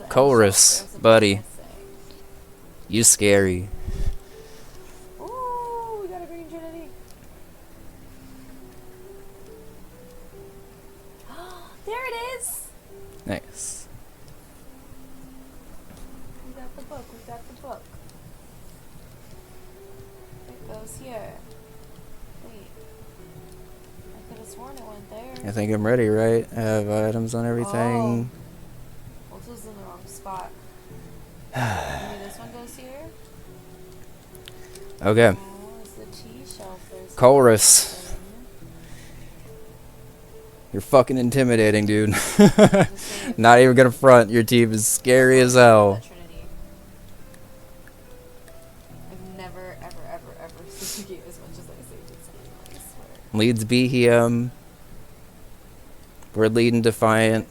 Colress, buddy. You scary. Ooh, we got a green Trinity. There it is! Nice. We got the book, we got the book. It goes here. Wait. I could have sworn it went there. I think I'm ready, right? I have items on everything. Oh. Well, this was in the wrong spot. Maybe this one goes here? Okay. Oh, it's the tea shelf. There's Colress. You're fucking intimidating, dude. Not even gonna front. Your team is scary as hell. I've never, ever seen the game as much as I say this game, I swear. Leads Behem. We're leading Defiant.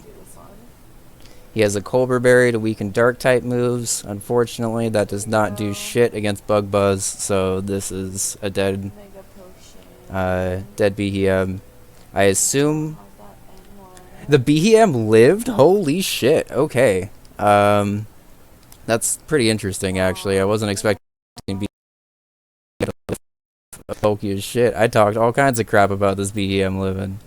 He has a Colbur Berry to weaken dark type moves. Unfortunately, that does not do shit against Bug Buzz, so this is a dead Behem. I assume the Behem lived? Holy shit. Okay. That's pretty interesting, actually. I wasn't expecting Behem to live bulky as shit. I talked all kinds of crap about this Behem living.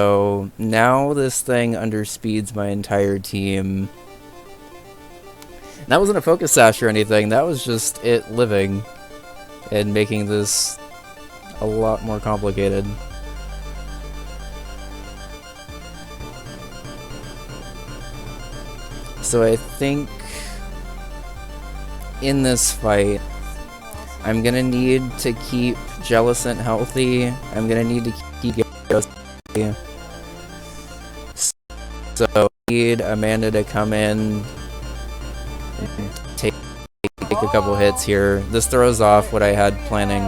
So now this thing underspeeds my entire team. That wasn't a focus sash or anything. That was just it living and making this a lot more complicated. So I think in this fight, I'm gonna need to keep Jellicent healthy. I'm gonna need to keep Ghetsis healthy. So I need Amanda to come in and take a couple hits here. This throws off what I had planning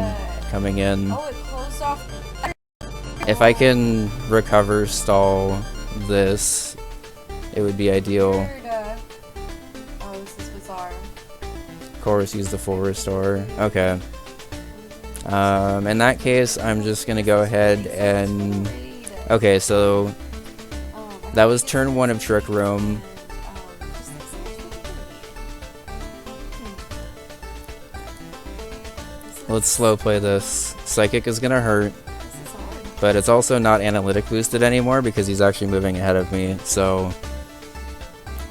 coming in. Oh, it closed off. If I can recover stall this, it would be ideal. Oh, this is bizarre. Colress used the full restore. Okay. In that case, I'm just gonna go ahead and... Okay, so that was turn 1 of Trick Room. Let's slow play this. Psychic is gonna hurt, but it's also not analytic boosted anymore because he's actually moving ahead of me. So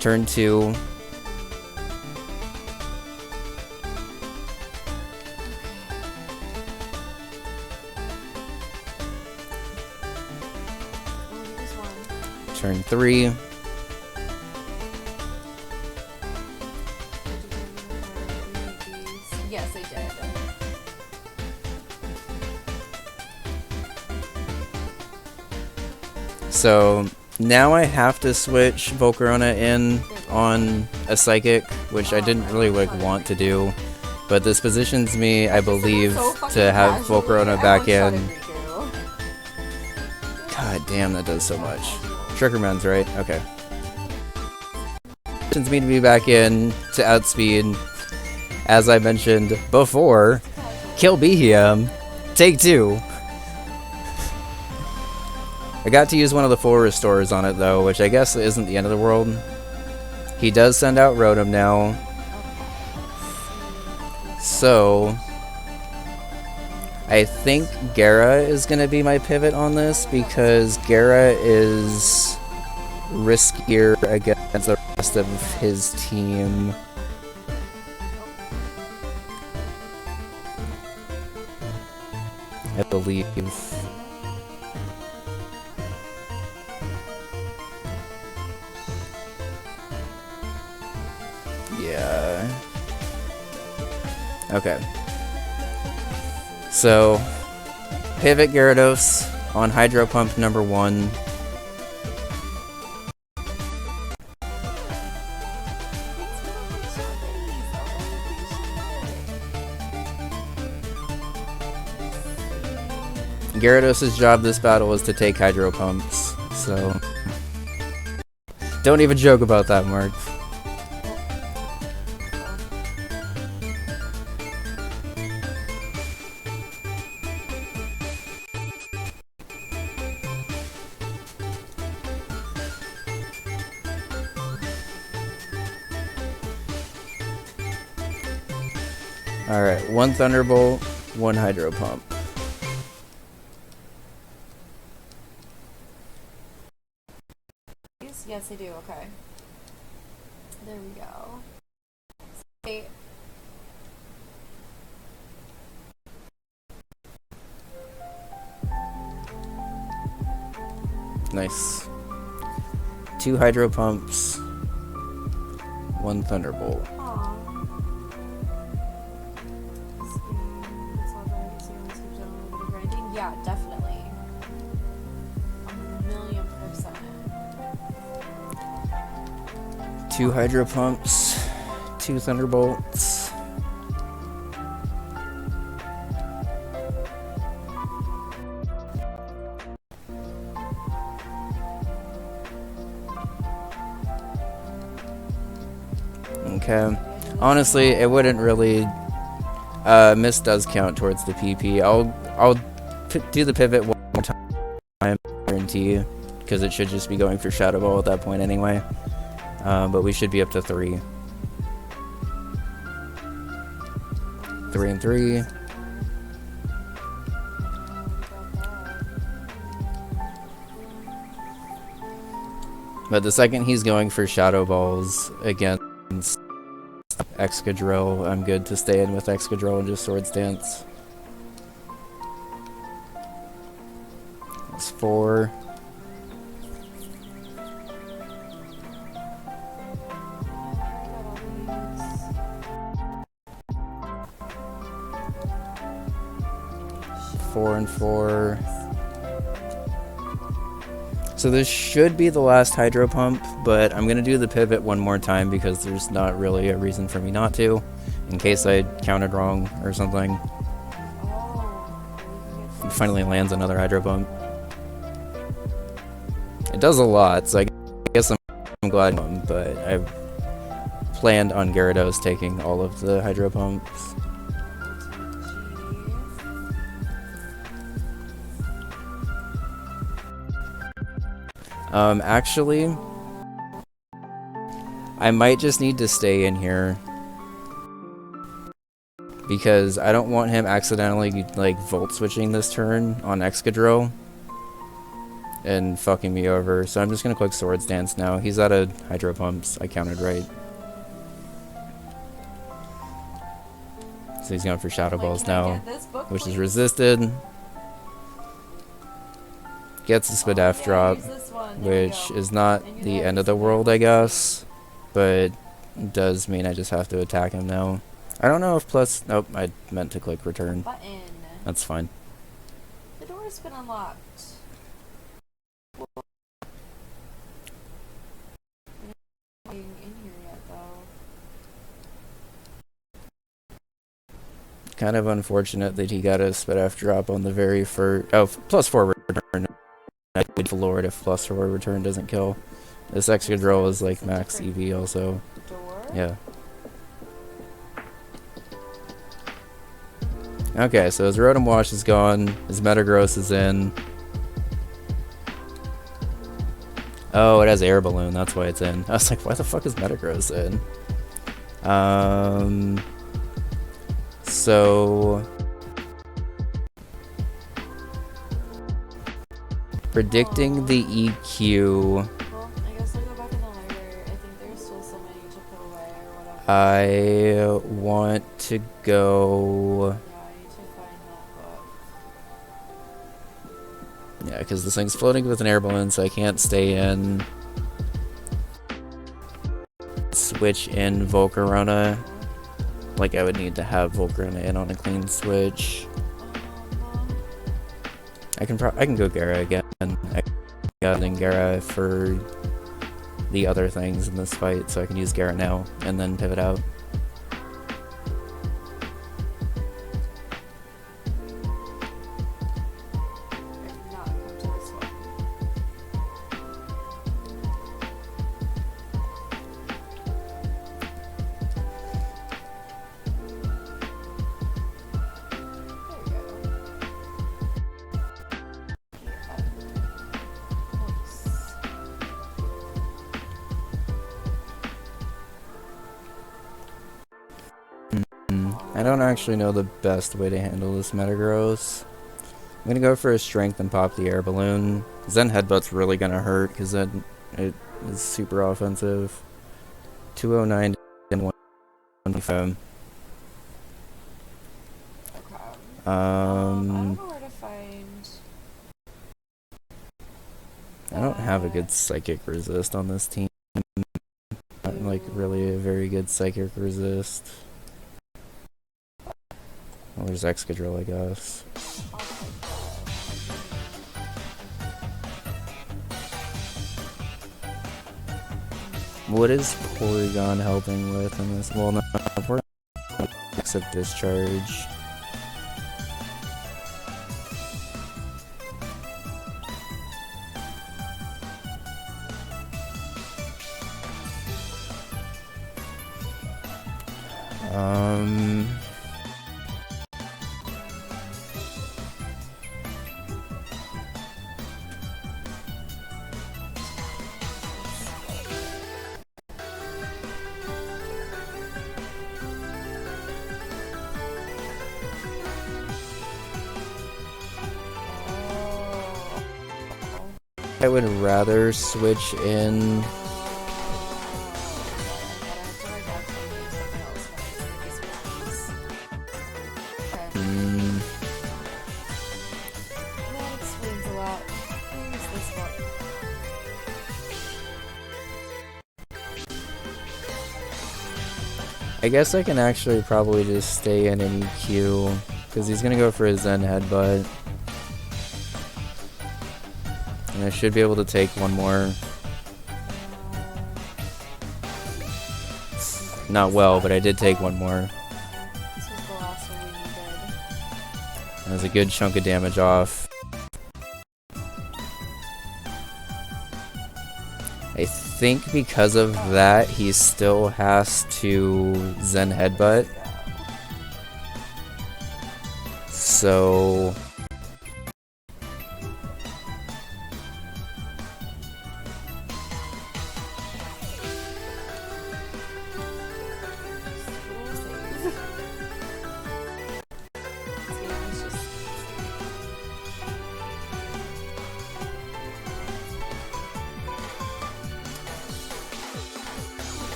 turn 2. Turn 3. Yes, I did. So now I have to switch Volcarona in on a Psychic, which I didn't really want to do. But this positions me, I believe, to have Volcarona back in. God damn, that does so much. Trickerman's right? Okay. Positions me to be back in to outspeed, as I mentioned before, kill Behem, take 2. I got to use one of the full restores on it though, which I guess isn't the end of the world. He does send out Rotom now. So I think Gara is going to be my pivot on this because Gara is riskier against the rest of his team. I believe. Yeah. Okay. So, pivot Gyarados on Hydro Pump number 1. Gyarados' job this battle was to take Hydro Pumps, so don't even joke about that, Mark. Alright, 1 Thunderbolt, 1 Hydro Pump. Yes, they do. Okay. There we go. Wait. Nice. 2 Hydro Pumps, 1 Thunderbolt. Aw. This game, it's all about using a little bit of grinding. Yeah, definitely. 1,000,000%. 2 Hydro Pumps, 2 Thunderbolts. Okay. Honestly, it wouldn't really. Miss does count towards the PP. I'll do the pivot one more time, guarantee, because it should just be going for Shadow Ball at that point anyway. But we should be up to 3. 3 and 3. But the second he's going for Shadow Balls against Excadrill, I'm good to stay in with Excadrill and just Swords Dance. That's 4. Four and 4. So this should be the last Hydro Pump, but I'm going to do the pivot one more time because there's not really a reason for me not to, in case I counted wrong or something. It finally lands another Hydro Pump. It does a lot, so I guess I'm glad, but I planned on Gyarados taking all of the Hydro Pumps. Actually, I might just need to stay in here because I don't want him accidentally, like, Volt Switching this turn on Excadrill and fucking me over, so I'm just gonna click Swords Dance now. He's out of Hydro Pumps, I counted right. So he's going for Shadow Balls now, which is resisted. Gets a Spadaf drop, which is not the end of the world, I guess, but does mean I just have to attack him now. I don't know if plus... Nope, I meant to click return. Button. That's fine. The door's been unlocked. In here yet, though. Kind of unfortunate that he got a Spadaf drop on the very first... Oh, plus 4 return. I would Lord if plus 4 return doesn't kill. This Excadrill is like max EV also. Door? Yeah. Okay, so his Rotom Wash is gone. His Metagross is in. Oh, it has Air Balloon. That's why it's in. I was like, why the fuck is Metagross in? So... predicting the EQ... Well, I guess I'll go back in the library. I think there's still so many to put away or whatever. I want to go... Yeah, I need to find that book. Yeah, because this thing's floating with an air balloon, so I can't stay in. Switch in Volcarona. Like, I would need to have Volcarona in on a clean switch. I can go Gara again. I got in Gara for the other things in this fight, so I can use Gara now and then pivot out. Not come to this one. There we go. I don't actually know the best way to handle this Metagross. I'm gonna go for a strength and pop the air balloon. Zen Headbutt's really gonna hurt because then it is super offensive. 209 and 125. Okay. I don't know where to find. I don't have a good psychic resist on this team. Not like really a very good psychic resist. Well, there's Excadrill, I guess. I'll take that. What is Porygon helping with in this? Well, no, Porygon except Discharge. I would rather switch in. That explains a lot. Where's this one? I guess I can actually probably just stay in an EQ because he's gonna go for his Zen Headbutt. And I should be able to take one more. Not well, but I did take one more. This was the last one we needed. That was a good chunk of damage off. I think because of that, he still has to Zen Headbutt. So...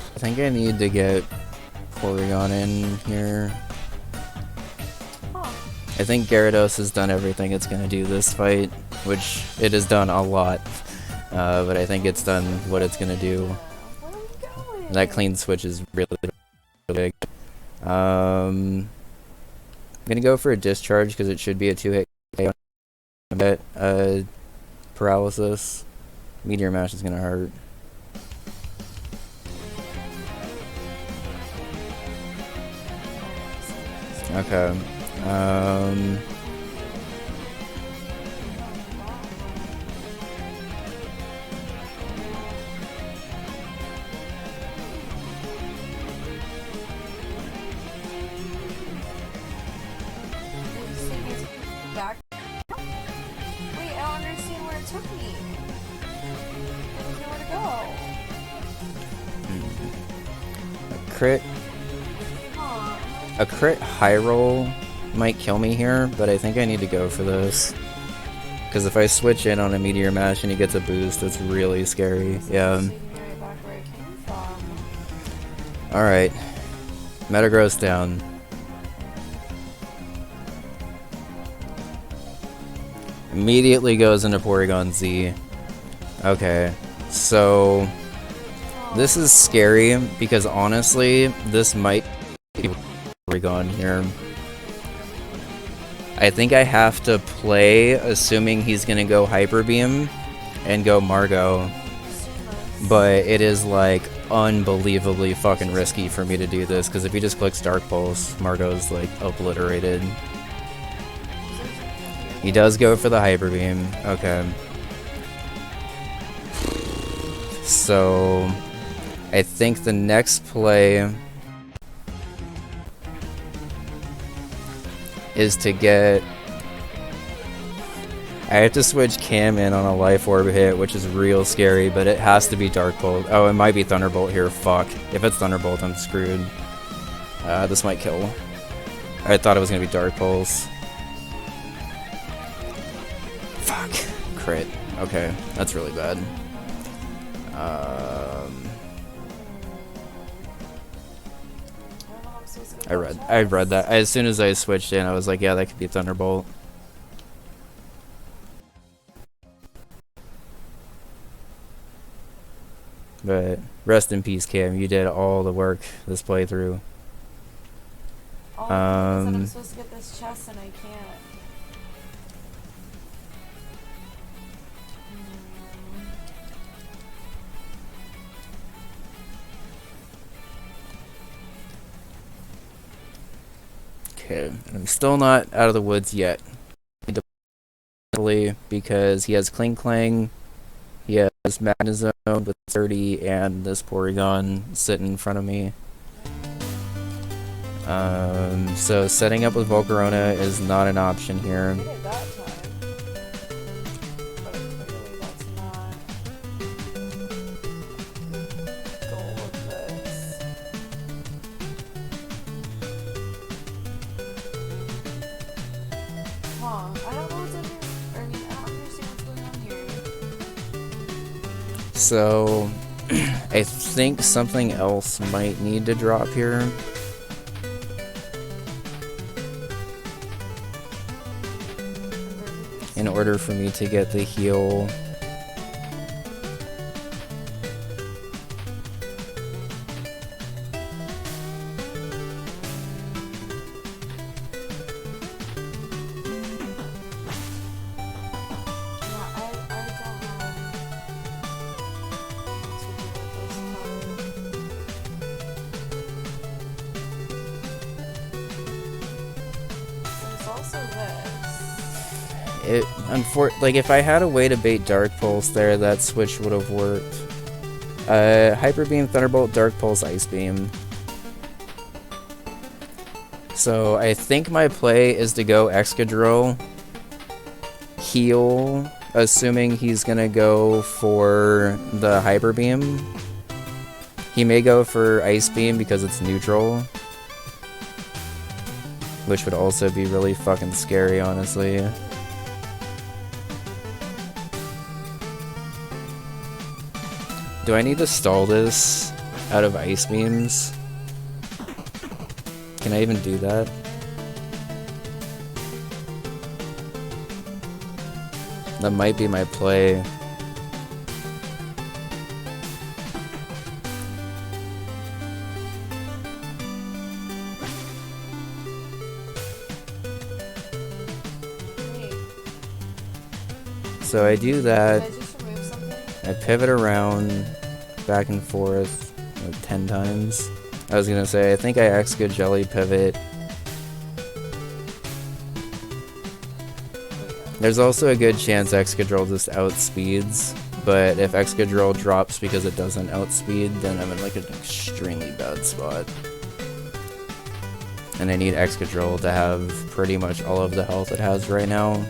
I think I need to get Porygon in here. I think Gyarados has done everything it's gonna do this fight, which it has done a lot. But I think it's done what it's gonna do. That clean switch is really big. I'm gonna go for a Discharge because it should be a 2-hit paralysis. Meteor Mash is gonna hurt. Okay. Back. Wait, I don't understand where it took me. There's nowhere to go. A crit high roll might kill me here, but I think I need to go for this. Because if I switch in on a Meteor Mash and he gets a boost, that's really scary. Yeah. Alright. Metagross down. Immediately goes into Porygon Z. Okay. So... this is scary because honestly, this might be Porygon here. I think I have to play assuming he's gonna go Hyper Beam and go Margot. But it is like unbelievably fucking risky for me to do this because if he just clicks Dark Pulse, Margot's like obliterated. He does go for the Hyper Beam. Okay. So I think the next play is to get... I have to switch Cam in on a Life Orb hit, which is real scary, but it has to be Dark Bolt. Oh, it might be Thunderbolt here. Fuck. If it's Thunderbolt, I'm screwed. This might kill. I thought it was going to be Dark Pulse. Fuck. Crit. Okay, that's really bad. I read that. As soon as I switched in, I was like, yeah, that could be Thunderbolt. But rest in peace, Cam. You did all the work this playthrough. I'm supposed to get this chest and I can't. Okay, I'm still not out of the woods yet. Because he has Cling Clang, he has Magnezone with 30, and this Porygon sitting in front of me. So setting up with Volcarona is not an option here. I did it that time. But clearly that's not the goal of this. Huh. I don't know what's under... I mean, I don't understand what's going on here. So I think something else might need to drop here. In order for me to get the heal. Like, if I had a way to bait Dark Pulse there, that switch would have worked. Hyper Beam, Thunderbolt, Dark Pulse, Ice Beam. So I think my play is to go Excadrill, heal, assuming he's gonna go for the Hyper Beam. He may go for Ice Beam because it's neutral, which would also be really fucking scary, honestly. Do I need to stall this out of Ice Beams? Can I even do that? That might be my play. So I do that. I pivot around back and forth like 10 times. I was gonna say, I think I X-Good Jelly pivot. There's also a good chance Excadrill just outspeeds, but if Excadrill drops because it doesn't outspeed, then I'm in like an extremely bad spot. And I need Excadrill to have pretty much all of the health it has right now.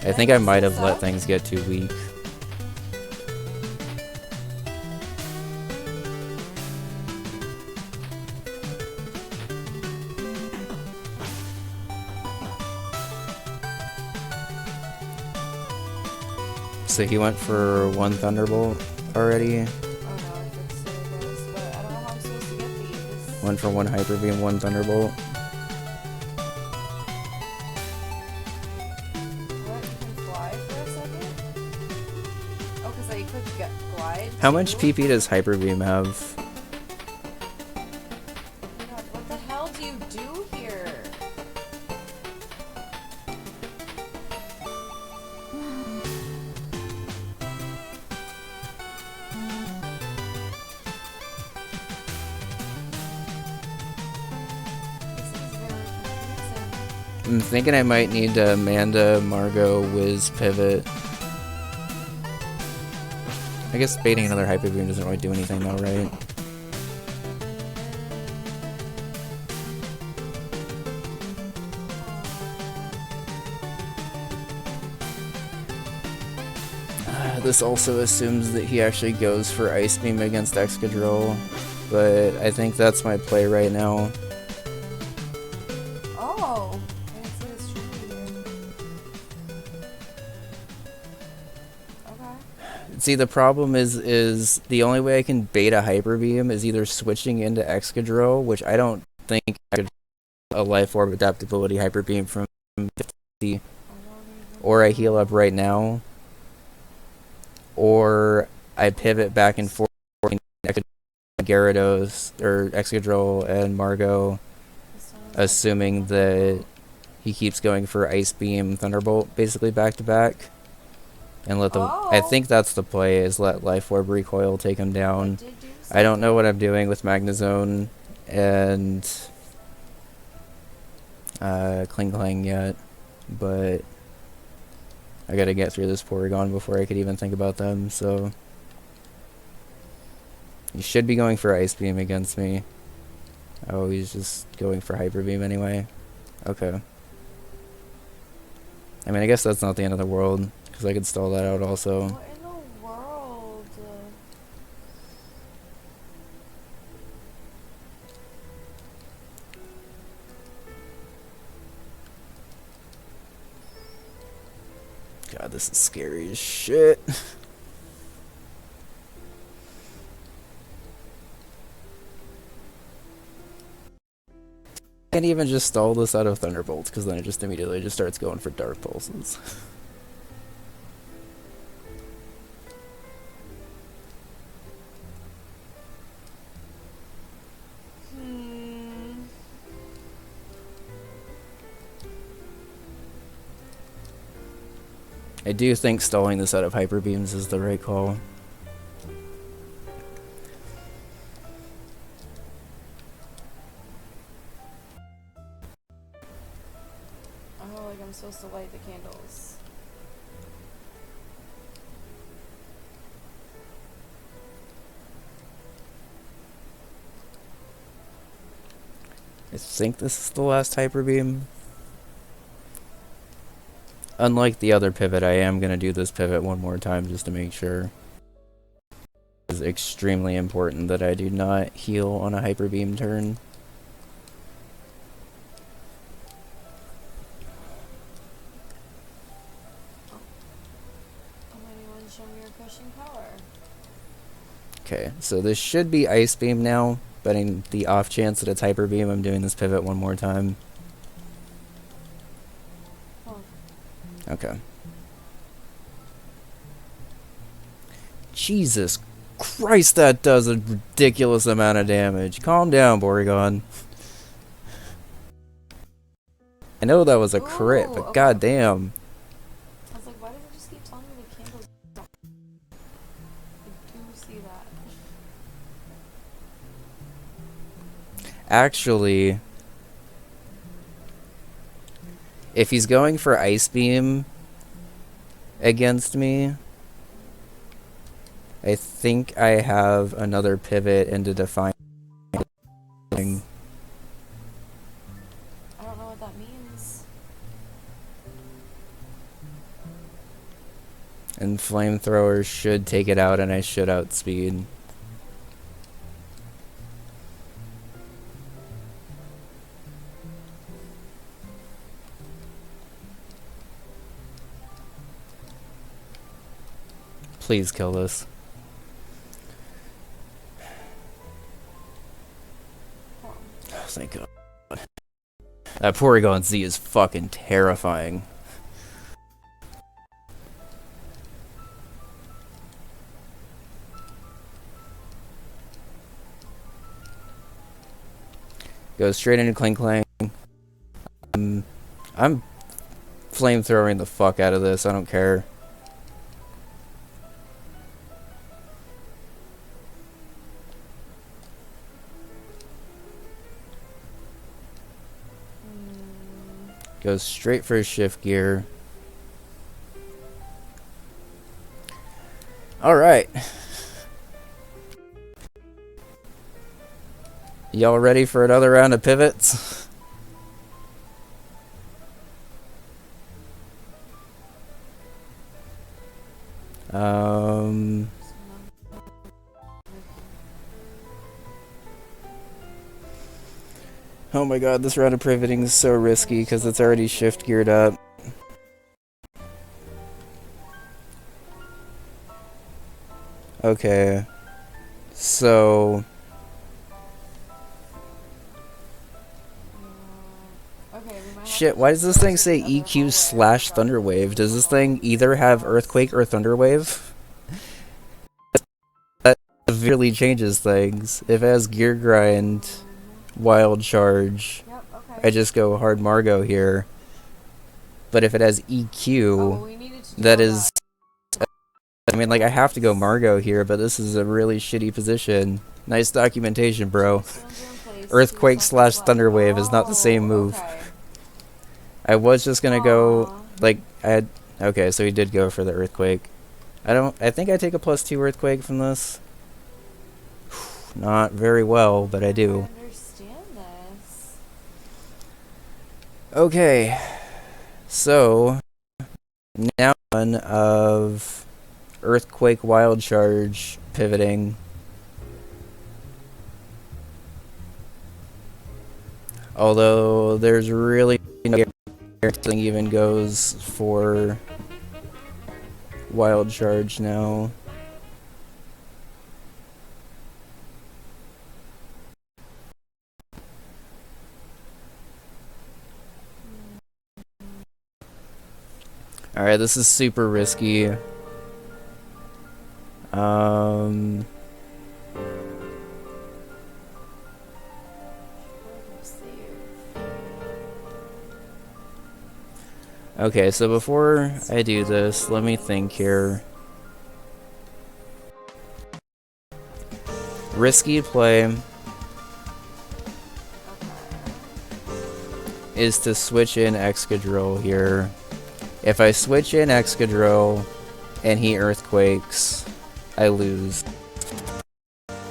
I think I might have let things get too weak. So he went for one Thunderbolt already. Oh no, I fixed it, but I don't know how I'm supposed to get these. Went for one Hyper Beam, one Thunderbolt. What, you can fly for a second? Oh, because I could get glide. How much PP does Hyper Beam have? God, what the hell do you do here? I'm thinking I might need to Amanda, Margot, Wiz, pivot. I guess baiting another Hyper Beam doesn't really do anything though, right? This also assumes that he actually goes for Ice Beam against Excadrill, but I think that's my play right now. Oh, I didn't see this tree here. Okay. See, the problem is the only way I can bait a Hyper Beam is either switching into Excadrill, which I don't think I could a Life Orb Adaptability Hyper Beam from 50, or I heal up right now, or I pivot back and forth between Gyarados or Excadrill and Margot, assuming that he keeps going for Ice Beam, Thunderbolt, basically back to back, and let the. I think that's the play: is let Life Orb Recoil take him down. I don't know what I'm doing with Magnezone and Kling Klang yet, but I gotta get through this Porygon before I could even think about them, so he should be going for Ice Beam against me. Oh, he's just going for Hyper Beam anyway. Okay. I mean, I guess that's not the end of the world, because I could stall that out also. What in the world? God, this is scary as shit. I can't even just stall this out of Thunderbolts, because then it just immediately just starts going for Dark Pulses. I do think stalling this out of Hyper Beams is the right call. Oh, like I'm supposed to light the candles. I think this is the last Hyper Beam. Unlike the other pivot, I am going to do this pivot one more time just to make sure. It is extremely important that I do not heal on a Hyper Beam turn. Anyone show me your crushing power? Okay, so this should be Ice Beam now, but in the off chance that it's Hyper Beam, I'm doing this pivot one more time. Okay. Jesus Christ, that does a ridiculous amount of damage. Calm down, Porygon. I know that was a crit, but okay. goddamn. I was like, why does it just keep telling me the candles? I do see that. Actually, if he's going for Ice Beam against me, I think I have another pivot into Defiant. I don't know what that means. And Flamethrower should take it out, and I should outspeed. Please kill this. Oh, thank God. That Porygon Z is fucking terrifying. Goes straight into Kling Klang. I'm flamethrowing the fuck out of this. I don't care. Goes straight for his shift gear. Alright. Y'all ready for another round of pivots? Um, oh my god, this round of pivoting is so risky because it's already shift geared up. Okay, so Okay, we might shit. Why does this thing say EQ slash Thunderwave? Does this thing either have Earthquake or Thunderwave? That severely changes things. If it has Gear Grind, Wild Charge, Yep, okay. I just go hard Margot here. But if it has EQ, Oh, we needed to do that all is. I mean, like, I have to go Margot here, but this is a really shitty position. Nice documentation, bro. Stones are in place, Earthquake here's slash something Thunderwave is not the same move. Okay. I was just gonna go, Aw. like, I had. Okay, so he did go for the Earthquake. I think I take a +2 Earthquake from this. Not very well, but I do. I understand this. Okay, so now one of Earthquake Wild Charge pivoting. Although there's really no guarantee even goes for Wild Charge now. Alright, this is super risky. Okay, so before I do this, let me think here. Risky play is to switch in Excadrill here. If I switch in Excadrill and he Earthquakes, I lose.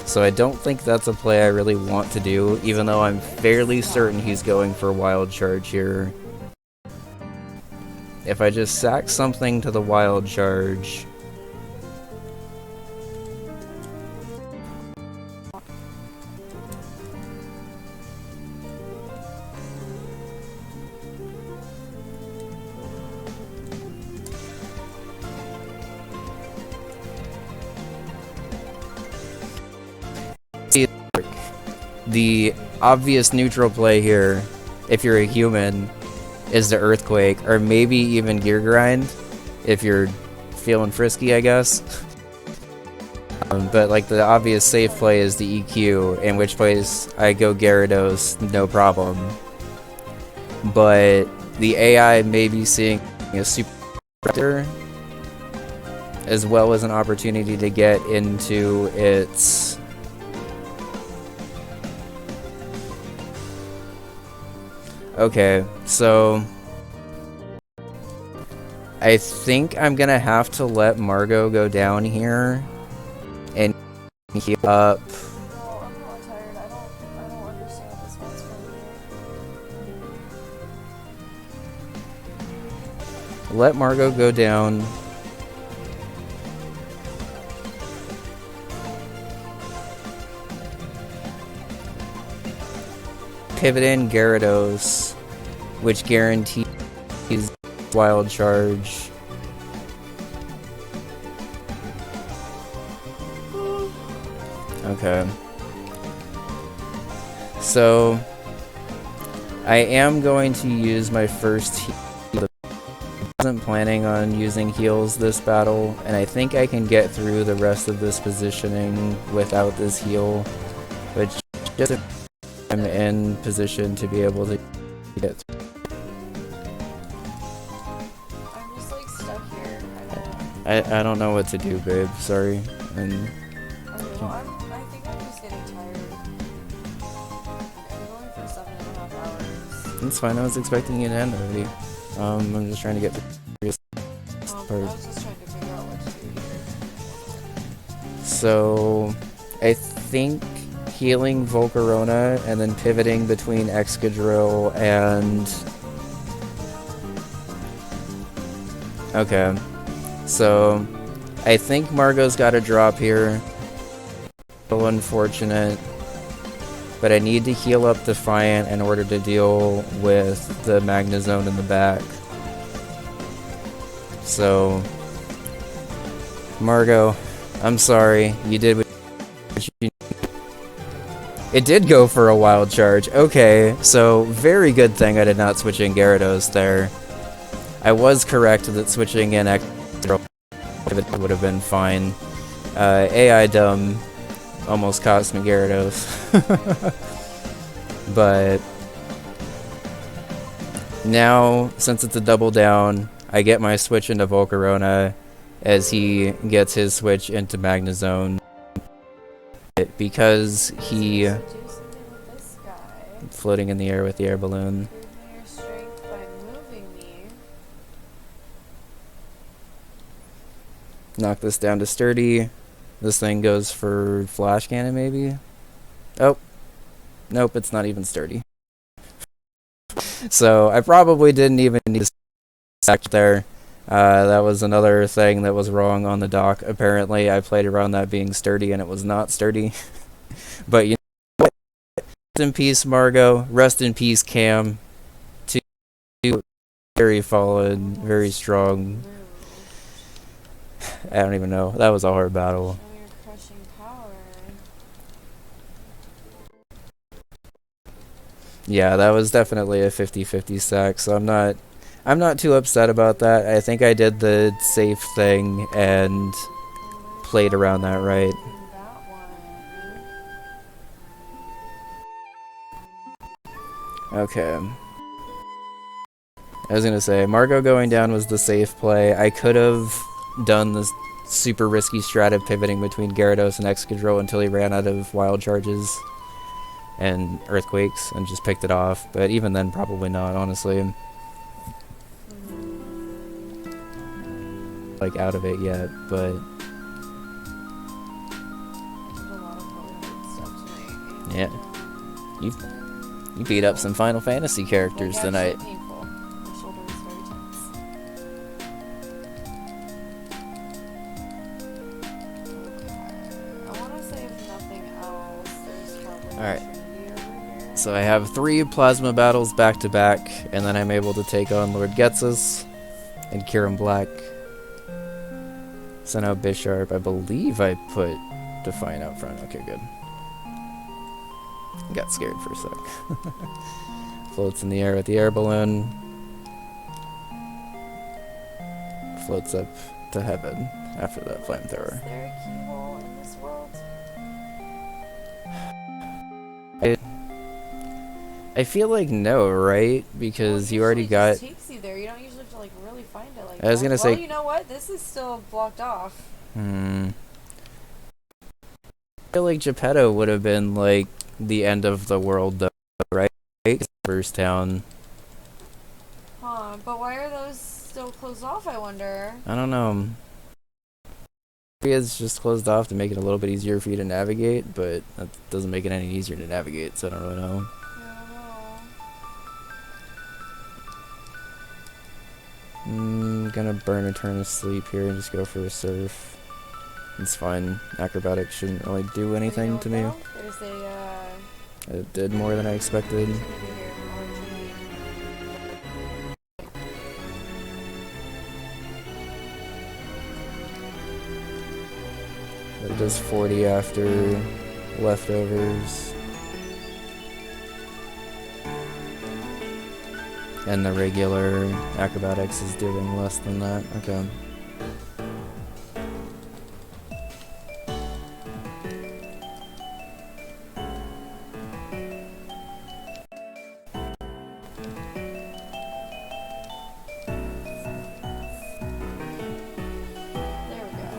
So I don't think that's a play I really want to do, even though I'm fairly certain he's going for Wild Charge here. If I just sack something to the Wild Charge... The obvious neutral play here, if you're a human, is the Earthquake, or maybe even Gear Grind, if you're feeling frisky, I guess. But like the obvious safe play is the EQ, in which place I go Gyarados, no problem. But the AI may be seeing a super Raptor as well as an opportunity to get into its... Okay, so I think I'm gonna have to let Margot go down here and heal up. No, I'm not tired. I don't understand what this one's going to do. Let Margot go down. Pivot in Gyarados, which guarantees Wild Charge. Okay. So, I am going to use my first heal. I wasn't planning on using heals this battle, and I think I can get through the rest of this positioning without this heal, which just I'm in position to be able to get through. I'm just like stuck here. I don't know what to do, babe. Sorry. And Okay, well, I think I'm just getting tired. I'm going for 7.5 hours. it's fine. I was expecting you to end already. I'm just trying to get through this I part. was just trying to figure out what to do here. So, I think healing Volcarona and then pivoting between Excadrill and... Okay. So, I think Margot's got a drop here. A little unfortunate. But I need to heal up Defiant in order to deal with the Magnezone in the back. So, Margot, I'm sorry. You did what you... It did go for a wild charge. Okay, so very good thing I did not switch in Gyarados there. I was correct that switching in extra would have been fine. AI dumb almost cost me Gyarados. But now, since it's a double down, I get my switch into Volcarona as he gets his switch into Magnezone. Because he... Do something with this guy. floating in the air with the air balloon. Improving your strength by moving me. Knock this down to Sturdy. This thing goes for Flash Cannon, maybe? Oh. Nope, it's not even Sturdy. So, I probably didn't even need to sack there. That was another thing that was wrong on the dock. Apparently, I played around that being Sturdy, and it was not Sturdy. But, you know what? Rest in peace, Margot. Rest in peace, Cam. Two very solid, very strong. I don't even know. That was a hard battle. Show your crushing power. Yeah, that was definitely a 50-50 sack, so I'm not too upset about that. I think I did the safe thing and played around that right. That one. Okay. I was gonna say, Margot going down was the safe play. I could have done this super risky strat of pivoting between Gyarados and Excadrill until he ran out of wild charges and earthquakes and just picked it off, but even then probably not, honestly. Like out of it yet, but A lot of really good stuff tonight. yeah, you beat up some Final Fantasy characters Like, tonight. actually painful. My shoulder is very tense. Okay. I want to say if nothing else, there's probably Alright. Trinity over here. So I have 3 plasma battles back to back, and then I'm able to take on Lord Ghetsis and Kieran Black. Send out Bisharp. I believe I put Defiant out front. Okay, good. Got scared for a sec. Floats in the air with the air balloon. Floats up to heaven after that flamethrower. Is there a keyhole in this world? I feel like no, right? Because Well, you already usually it got... just takes you there. You don't usually have to like really find it like I was that. gonna Well, say- you know what? This is still blocked off. I feel like Geppetto would have been like the end of the world though, right? First town. Huh, but why are those still closed off, I wonder? I don't know. Maybe it's just closed off to make it a little bit easier for you to navigate, but that doesn't make it any easier to navigate, so I don't really know. I don't know. Gonna burn a turn of sleep here and just go for a surf. It's fine. Acrobatics shouldn't really do anything to me. There's a, It did more than I expected. Trinity here, or Trinity. It does 40 after leftovers. And the regular acrobatics is doing less than that. Okay. There we go.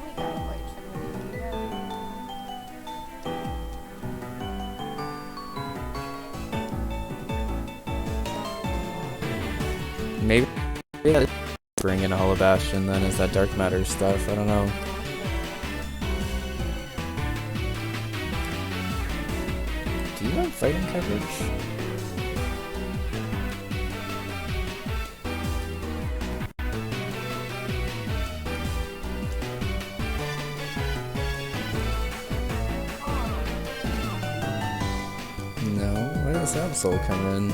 We got it right, Trinity. Maybe bring in Hollow Bastion then is that dark matter stuff. I don't know. Do you have fighting coverage? this Absol come in?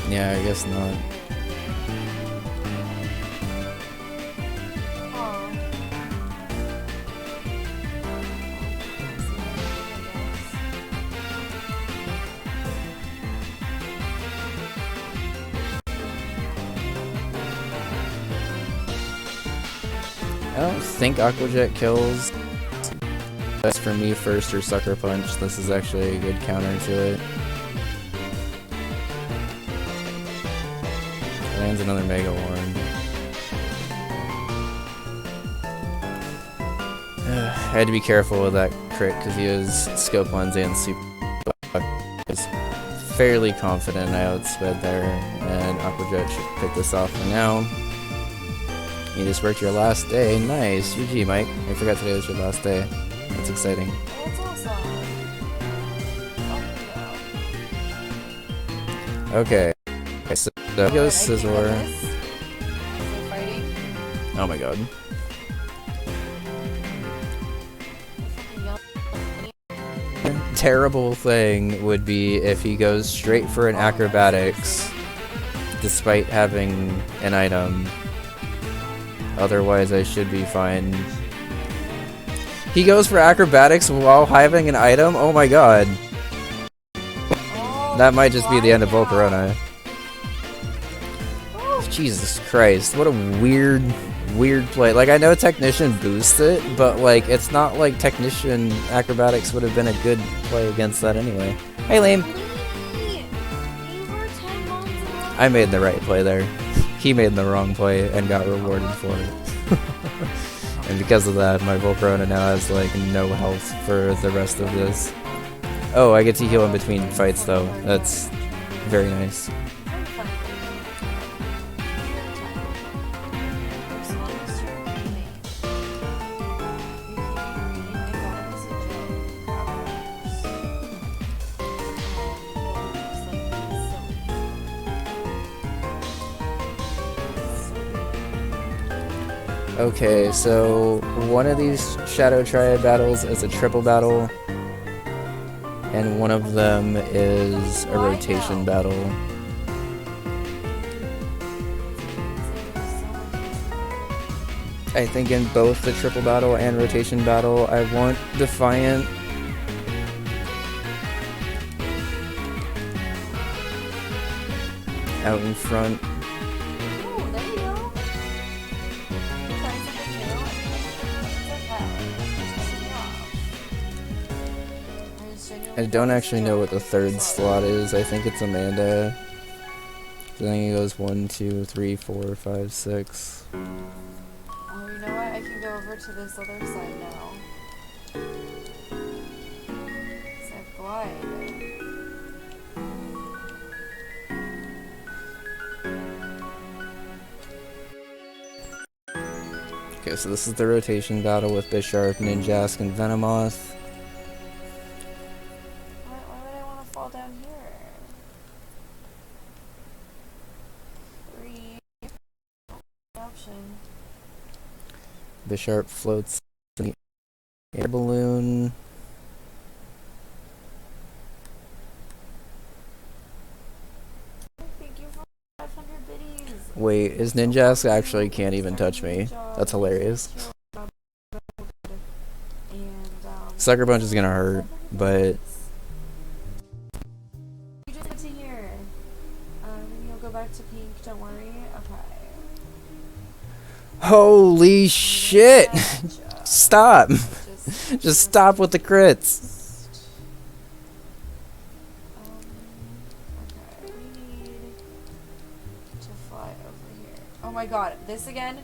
Yeah, I guess not. I don't think Aquajet kills. That's for me first or Sucker Punch. This is actually a good counter to it. Lands another Mega Horn. I had to be careful with that crit because he has Scope Lens and Super. I was fairly confident I outsped there, and Aquajet should pick this off for now. You just worked your last day. Nice. GG, Mike. I forgot today was your last day. That's exciting. That's awesome. Okay. So goes Scizor. Oh my god. Terrible thing would be if he goes straight for an acrobatics despite having an item. Otherwise I should be fine. He goes for acrobatics while having an item? Oh my god. That might just be the end of Volcarona. Jesus Christ, what a weird play. Like, I know Technician boosts it, but like, it's not like Technician acrobatics would have been a good play against that anyway. Hey, lame. I made the right play there. He made the wrong play and got rewarded for it. And because of that, my Volcarona now has like no health for the rest of this. Oh, I get to heal in between fights though. That's very nice. Okay, so one of these Shadow Triad battles is a triple battle, and one of them is a rotation battle. I think in both the triple battle and rotation battle, I want Defiant. Out in front. I don't actually know what the third slot is. I think it's Amanda. I think it goes 1, 2, 3, 4, 5, 6. Oh, you know what? I can go over to this other side now. So I glide. Okay, so this is the rotation battle with Bisharp, Ninjask, and Venomoth. Why would I want to fall down here? Option. Bisharp floats in the air balloon. Thank you for 500 biddies. Wait, his Ninjask actually can't even touch me. That's hilarious. Sucker Punch is gonna hurt, but... You just get to here. You'll go back to pink, don't worry. Okay. Holy shit! Stop! Just stop with the crits! Okay, we need to fly over here. Oh my god, this again?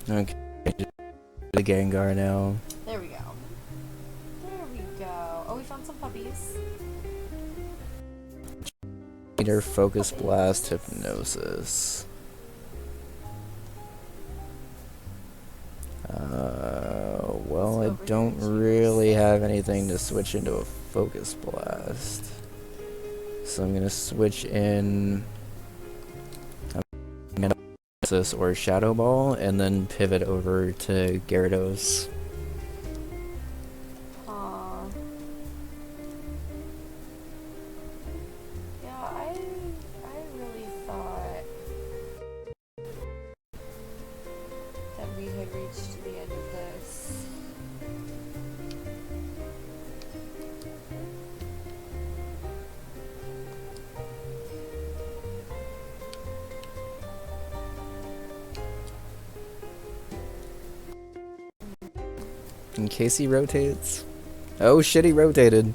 Okay, the Gengar now. There we go. There we go. Oh, we found some puppies. Meter focus blast hypnosis. Well, I don't really have anything to switch into a focus blast. So I'm gonna switch in hypnosis or shadow ball and then pivot over to Gyarados. In case he rotates. Oh shit, he rotated.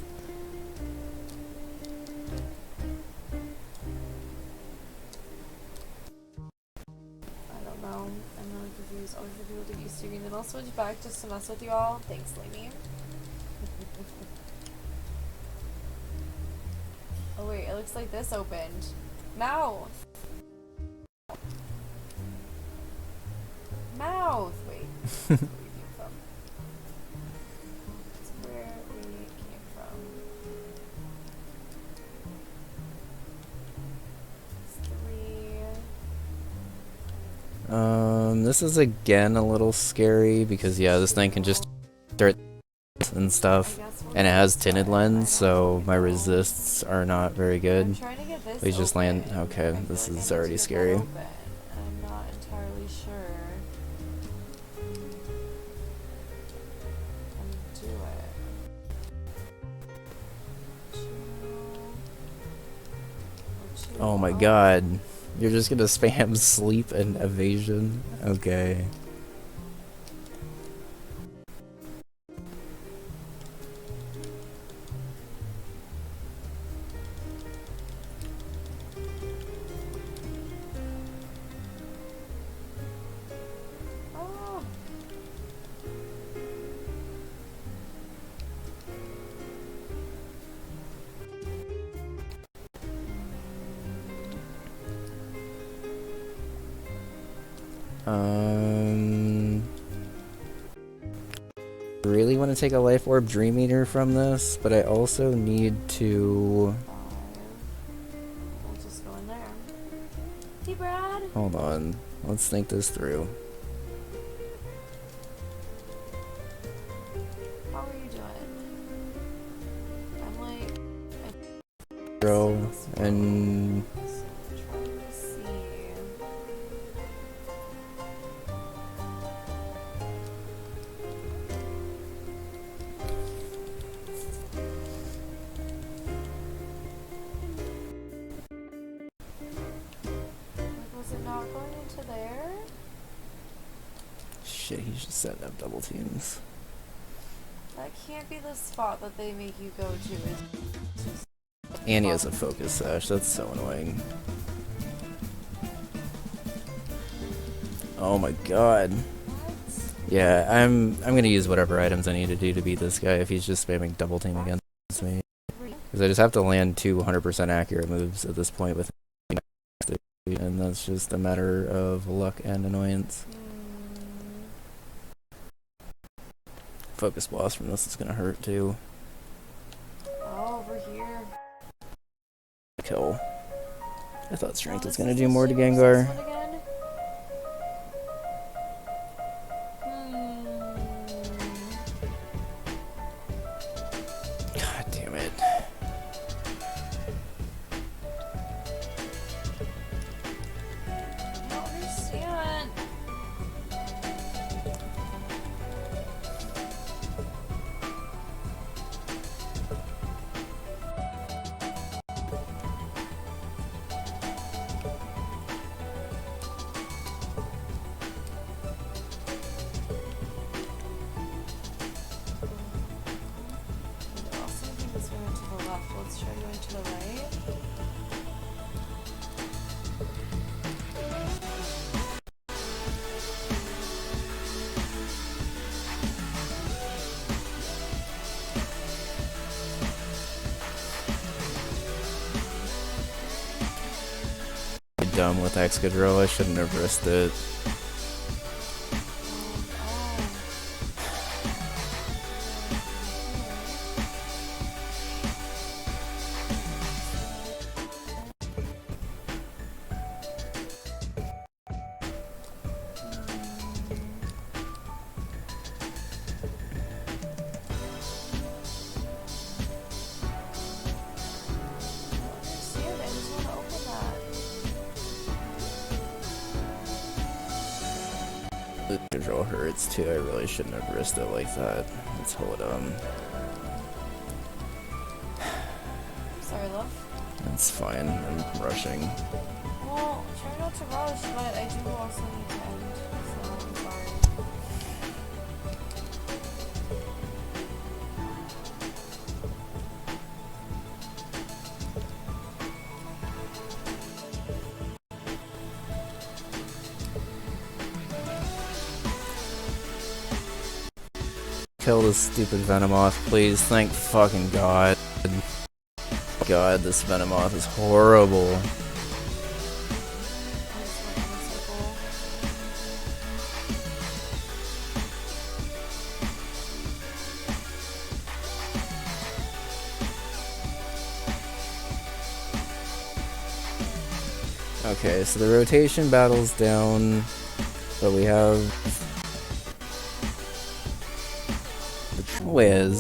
I don't know. I'm really confused. Always for people to be streaming. Then I'll switch back just to mess with you all. Thanks, Lainey. Oh wait, it looks like this opened. Mouth! Mouth! Wait. That's where we came from. That's where we came from. It's 3. This is again a little scary because yeah, this thing can just start and stuff, and it has tinted lens, so my resists are not very good. We just land. Okay, this is already scary. I'm not entirely sure. Do it. Oh my god, you're just gonna spam sleep and evasion? Okay. Really want to take a Life Orb Dream Eater from this, but I also need to... I'll just go in there. Hey, Brad! Hold on. Let's think this through. How are you doing? I'm like... And... trying to see... Was it not going into there? Shit, he's just setting up double teams. That can't be the spot that they make you go to. And he has a focus sash, that's so annoying. Oh my god. What? Yeah, I'm gonna use whatever items I need to do to beat this guy if he's just spamming double team against me. Because I just have to land 200% accurate moves at this point with and that's just a matter of luck and annoyance. Focus blast from this is gonna hurt too. Oh, over here. Kill. I thought strength was gonna This do is more to the Gengar. one again? God damn it. I don't understand. I also think this one went to the left. Let's try going to the right. dumb with Excadrill. I shouldn't have risked it. The control hurts too. I really shouldn't have risked it like that. Let's hold Sorry, love. That's fine. I'm rushing. Well, try not to rush, but I do also need to end, so I'm sorry. Kill this stupid Venomoth, please. Thank fucking God. God, this Venomoth is horrible. Okay, so the rotation battle's down, but we have the Triad.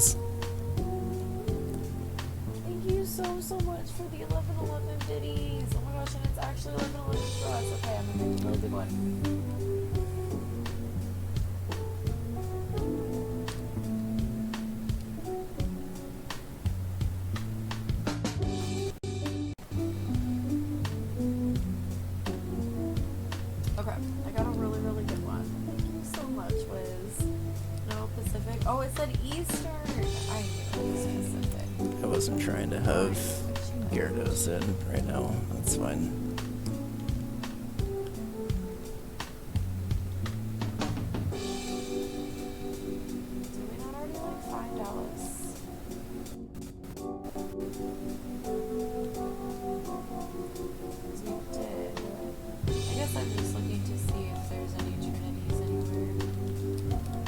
Thank you so much for the 1111 ditties. Oh my gosh, and it's actually 1111 for us. Okay, I'm gonna make a really big one. Okay, I got a really, really good one. Thank you so much, Wiz. No, Pacific. Oh, it said Eastern. I knew it was Pacific. I wasn't trying to have Gyarados in right now. That's fine. Did we not already like find Dallas? We did. I guess I'm just looking to see if there's any Trinities anywhere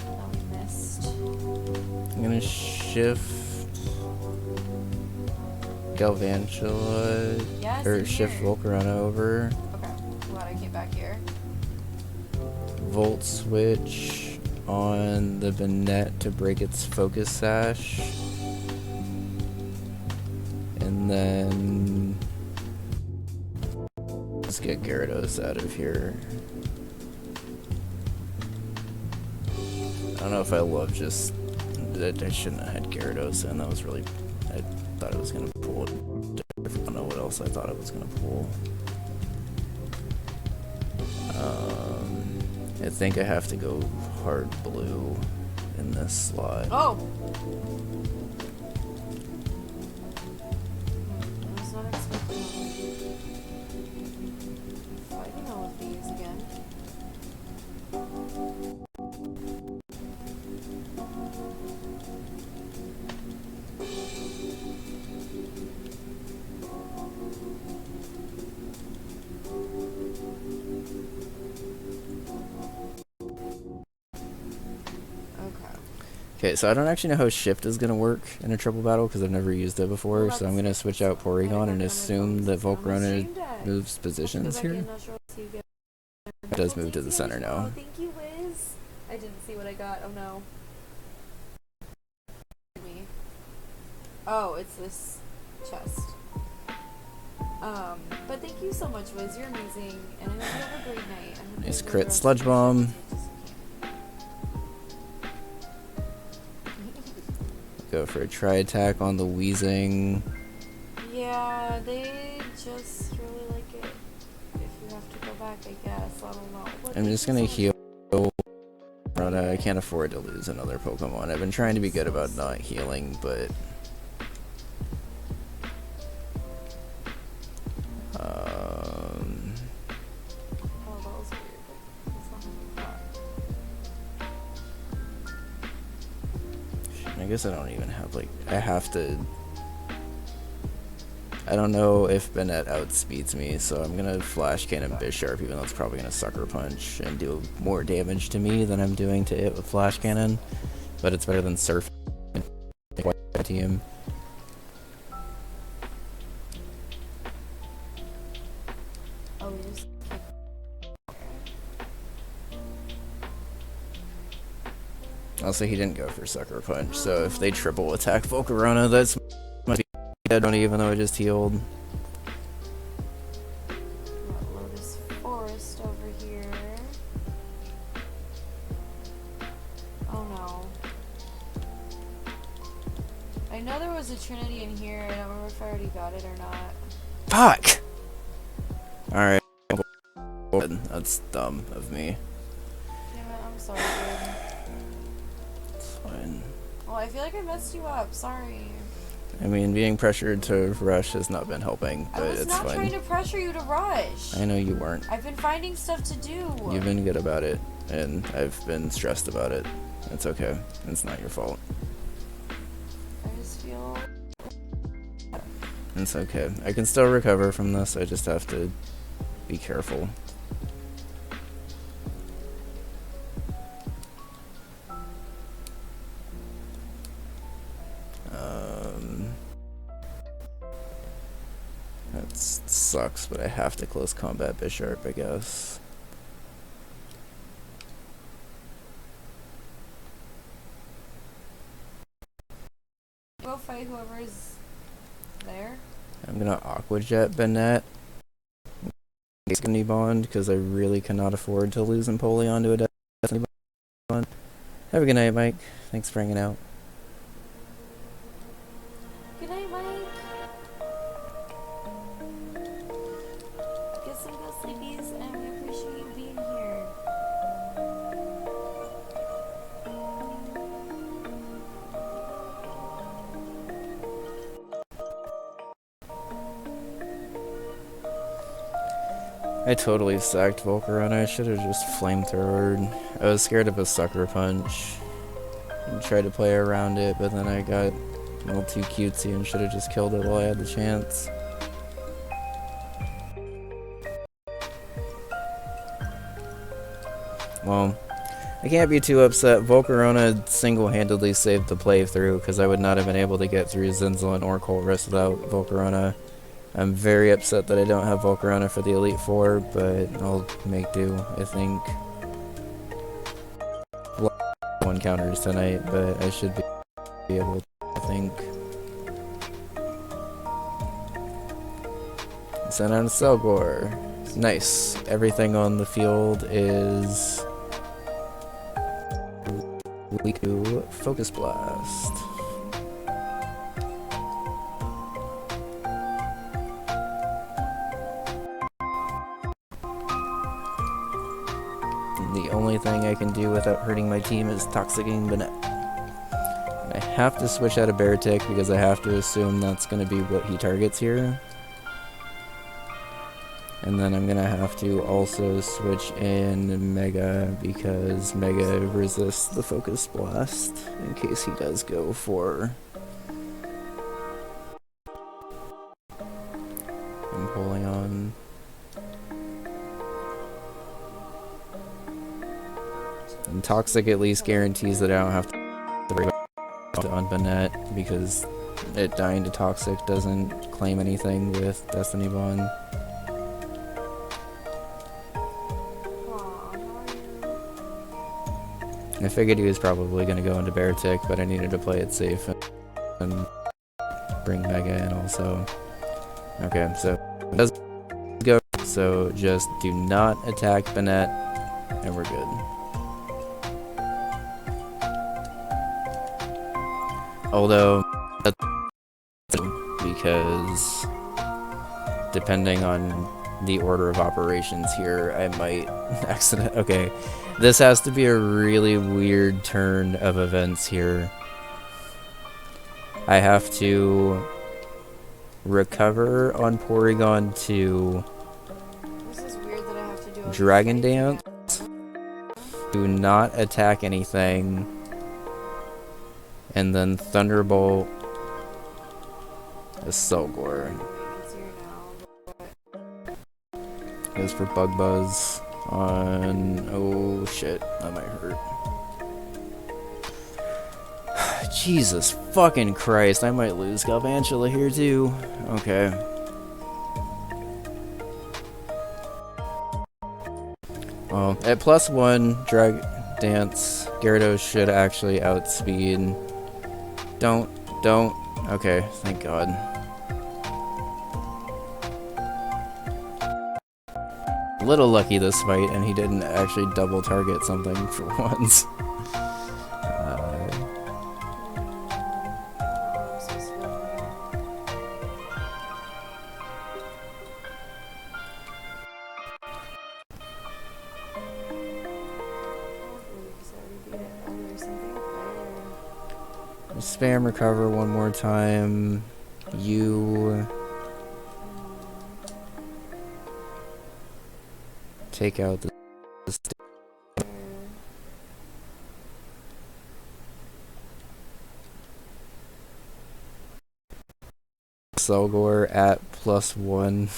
that we missed. I'm gonna shift Galvantula, Yes, or I'm shift here. Volcarona over. Okay, glad I came back here. Volt switch on the Banette to break its focus sash. And then let's get Gyarados out of here. I don't know if I love just that I shouldn't have had Gyarados in. That was really, I thought it was gonna pull. I don't know what else I thought it was gonna pull. I think I have to go hard blue in this slot. Oh! I was not expecting fighting all of these again. Okay, so I don't actually know how shift is gonna work in a triple battle because I've never used it before. Well, so I'm gonna switch out Porygon and assume that Volcarona moves positions here. It does move to the center now. Oh, thank you, Wiz. I didn't see what I got. Oh no. Oh, it's this chest. But thank you so much, Wiz. You're amazing, and I hope you have a great night. Nice crit Sludge Bomb. Go for a try attack on the Weezing. Yeah, they just really like it. If you have to go back, I guess. I don't know. But I'm just gonna heal. I can't afford to lose another Pokemon. I've been trying to be good about not healing, but Oh, that was weird. That's not how I thought. I guess I don't even have, like, I have to I don't know if Bennett outspeeds me, so I'm gonna flash cannon Bisharp, even though it's probably gonna sucker punch and do more damage to me than I'm doing to it with flash cannon. But it's better than surf team. Oh, we just. Also, he didn't go for sucker punch, so if they triple attack Volcarona, that's might be dead on even though I just healed. Lotus Forest over here. Oh no. I know there was a Trinity in here. I don't remember if I already got it or not. Fuck! Alright. That's dumb of me. Damn it, I'm sorry, dude. It's fine. Well, I feel like I messed you up. Sorry. I mean, being pressured to rush has not been helping, but I was it's not fine. trying to pressure you to rush. I know you weren't. I've been finding stuff to do. You've been good about it, and I've been stressed about it. It's okay. It's not your fault. I just feel. It's okay. I can still recover from this, I just have to be careful. That sucks, but I have to close combat Bisharp, I guess. Go fight whoever is there. I'm gonna Aqua Jet Bennett. Destiny Bond, because I really cannot afford to lose Empoleon to a Destiny Bond. Have a good night, Mike. Thanks for hanging out. Good night, Mike. Get some good sleepies, and we appreciate you being here. I totally sacked Volcarona. I should have just flamethrowered. I was scared of a sucker punch and tried to play around it, but then I got a little too cutesy and should have just killed it while I had the chance. Well, I can't be too upset. Volcarona single-handedly saved the playthrough because I would not have been able to get through Zinzolin or Colress without Volcarona. I'm very upset that I don't have Volcarona for the Elite Four, but I'll make do, I think. One counters tonight, but I should be able to, I think. Send out a Selgor. Nice. Everything on the field is weak to Focus Blast. The only thing I can do without hurting my team is Toxicking Bennett. I have to switch out of Beartick because I have to assume that's going to be what he targets here. And then I'm going to have to also switch in Mega because Mega resists the Focus Blast in case he does go for Empoleon. And Toxic at least guarantees that I don't have to worry about on Bennett because it dying to Toxic doesn't claim anything with Destiny Bond. I figured he was probably going to go into Beartick, but I needed to play it safe and bring Mega in also. Okay, so it does go, so just do not attack Bennett, and we're good. Although, that's because depending on the order of operations here, I might accident. Okay, this has to be a really weird turn of events here. I have to recover on Porygon 2, This is weird that I have to do a Dragon Dance, do not attack anything, and then Thunderbolt a Selgor. Goes for Bug Buzz on... Oh shit, that might hurt. Jesus fucking Christ, I might lose Galvantula here too. Okay. Well, at +1, Drag Dance, Gyarados should actually outspeed. Don't. Okay, thank God. A little lucky this fight, and he didn't actually double target something for once. Spam recover one more time. You take out the Selgor at +1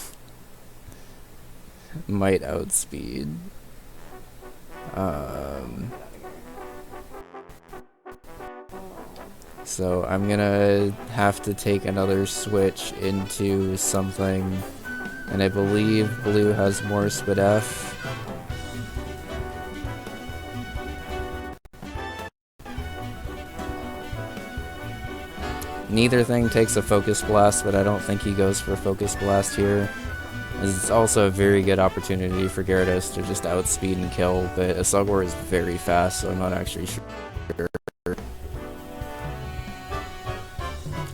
might outspeed. So I'm gonna have to take another switch into something, and I believe blue has more Spadef. Neither thing takes a Focus Blast, but I don't think he goes for Focus Blast here. It's also a very good opportunity for Gyarados to just outspeed and kill, but Asugwar is very fast, so I'm not actually sure.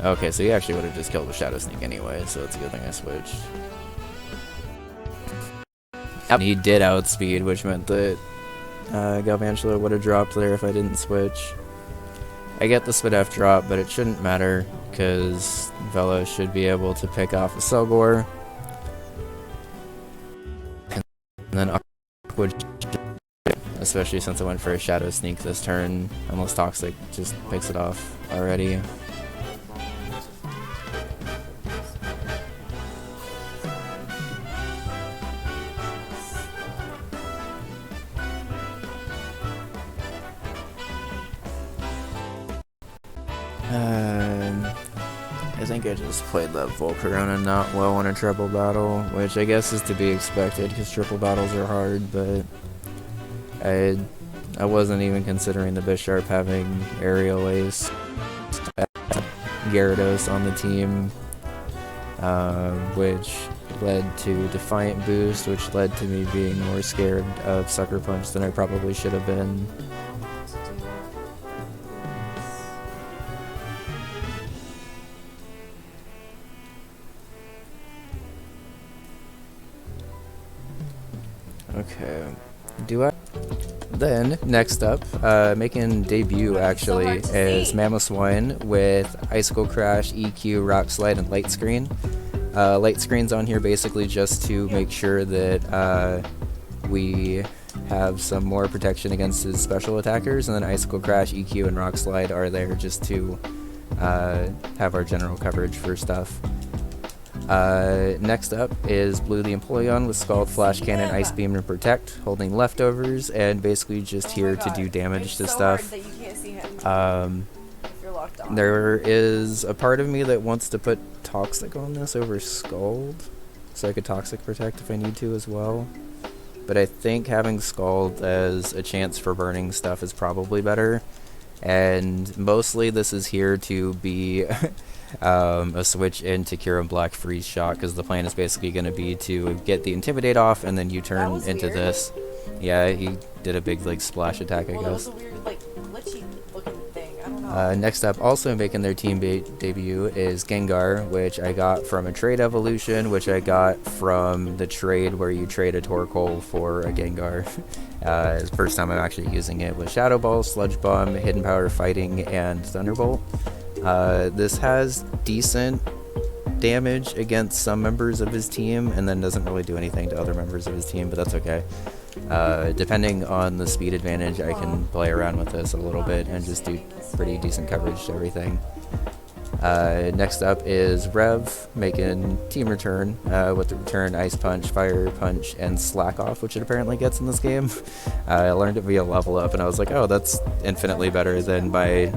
Okay, so he actually would have just killed with Shadow Sneak anyway, so it's a good thing I switched. He did outspeed, which meant that Galvantula would have dropped there if I didn't switch. I get the Spadef drop, but it shouldn't matter, because Vela should be able to pick off a Selgor. And then would, especially since I went for a Shadow Sneak this turn, unless Toxic just picks it off already. I think I just played that Volcarona not well in a triple battle, which I guess is to be expected because triple battles are hard, but I wasn't even considering the Bisharp having Aerial Ace, Gyarados on the team, which led to Defiant Boost, which led to me being more scared of Sucker Punch than I probably should have been. Okay, Then, next up, making debut actually, is Mamoswine with Icicle Crash, EQ, Rock Slide, and Light Screen. Light Screen's on here basically just to make sure that we have some more protection against his special attackers, and then Icicle Crash, EQ, and Rock Slide are there just to have our general coverage for stuff. Next up is Blue the Empoleon with Scald, Flash Cannon, Ice Beam, and Protect, holding leftovers, and basically just here to do damage to stuff. There is a part of me that wants to put Toxic on this over Scald, so I could Toxic Protect if I need to as well. But I think having Scald as a chance for burning stuff is probably better. And mostly this is here to be a switch into Kyurem Black Freeze Shot, because the plan is basically going to be to get the Intimidate off and then you turn into weird. This. Yeah, he did a big like splash attack, I guess. That was a weird like glitchy looking thing. I don't know. Next up, also making their team debut is Gengar, which I got from a trade evolution, which I got from the trade where you trade a Torkoal for a Gengar. The first time I'm actually using it with Shadow Ball, Sludge Bomb, Hidden Power Fighting, and Thunderbolt. This has decent damage against some members of his team, and then doesn't really do anything to other members of his team, but that's okay. Depending on the speed advantage, I can play around with this a little bit and just do pretty decent coverage to everything. Next up is Rev, making Team Return, with the Return, Ice Punch, Fire Punch, and Slack Off, which it apparently gets in this game. I learned it via Level Up, and I was like, oh, that's infinitely better than my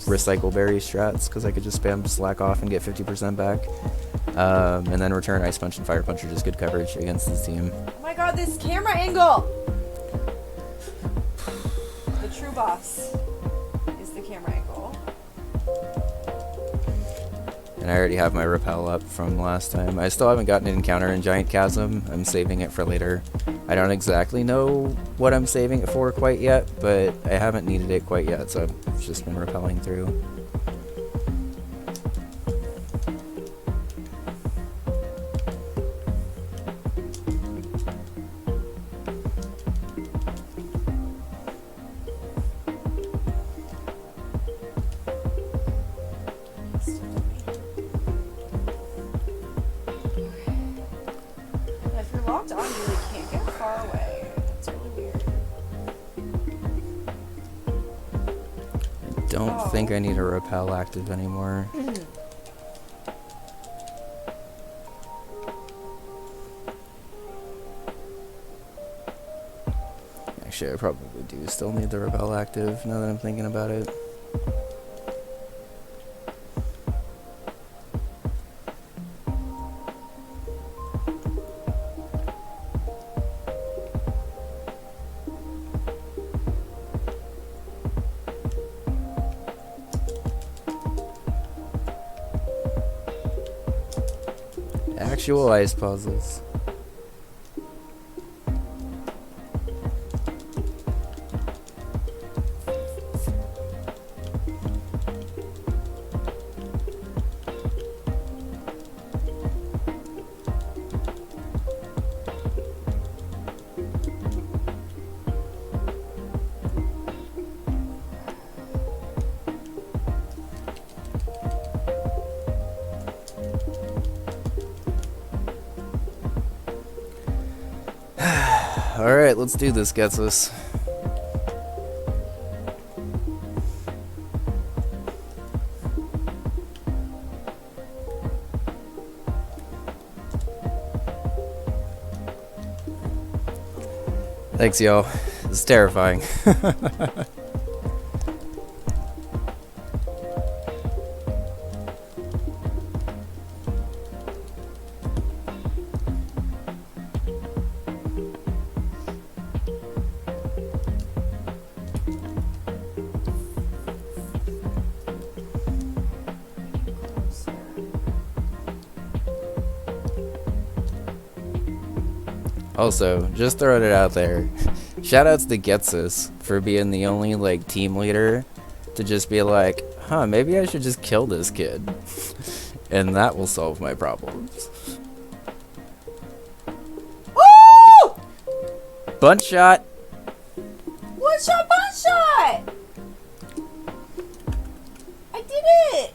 Recycle Berry strats, because I could just spam Slack Off and get 50% back. And then Return, Ice Punch, and Fire Punch are just good coverage against this team. Oh my god, this camera angle! The true boss is the camera angle. And I already have my Repel up from last time. I still haven't gotten an encounter in Giant Chasm. I'm saving it for later. I don't exactly know what I'm saving it for quite yet, but I haven't needed it quite yet, so I've just been repelling through. If you're locked on, you really can't get far away. It's really weird. I don't think I need a Repel active anymore. Actually, I probably do still need the Repel active now that I'm thinking about it. Actual ice puzzles. Alright, let's do this, Ghetsis. Thanks, yo. It's terrifying. Also, just throwing it out there, shoutouts to Ghetsis for being the only, like, team leader to just be like, huh, maybe I should just kill this kid. And that will solve my problems. Woo! Bunch shot! One shot, bunch shot! I did it!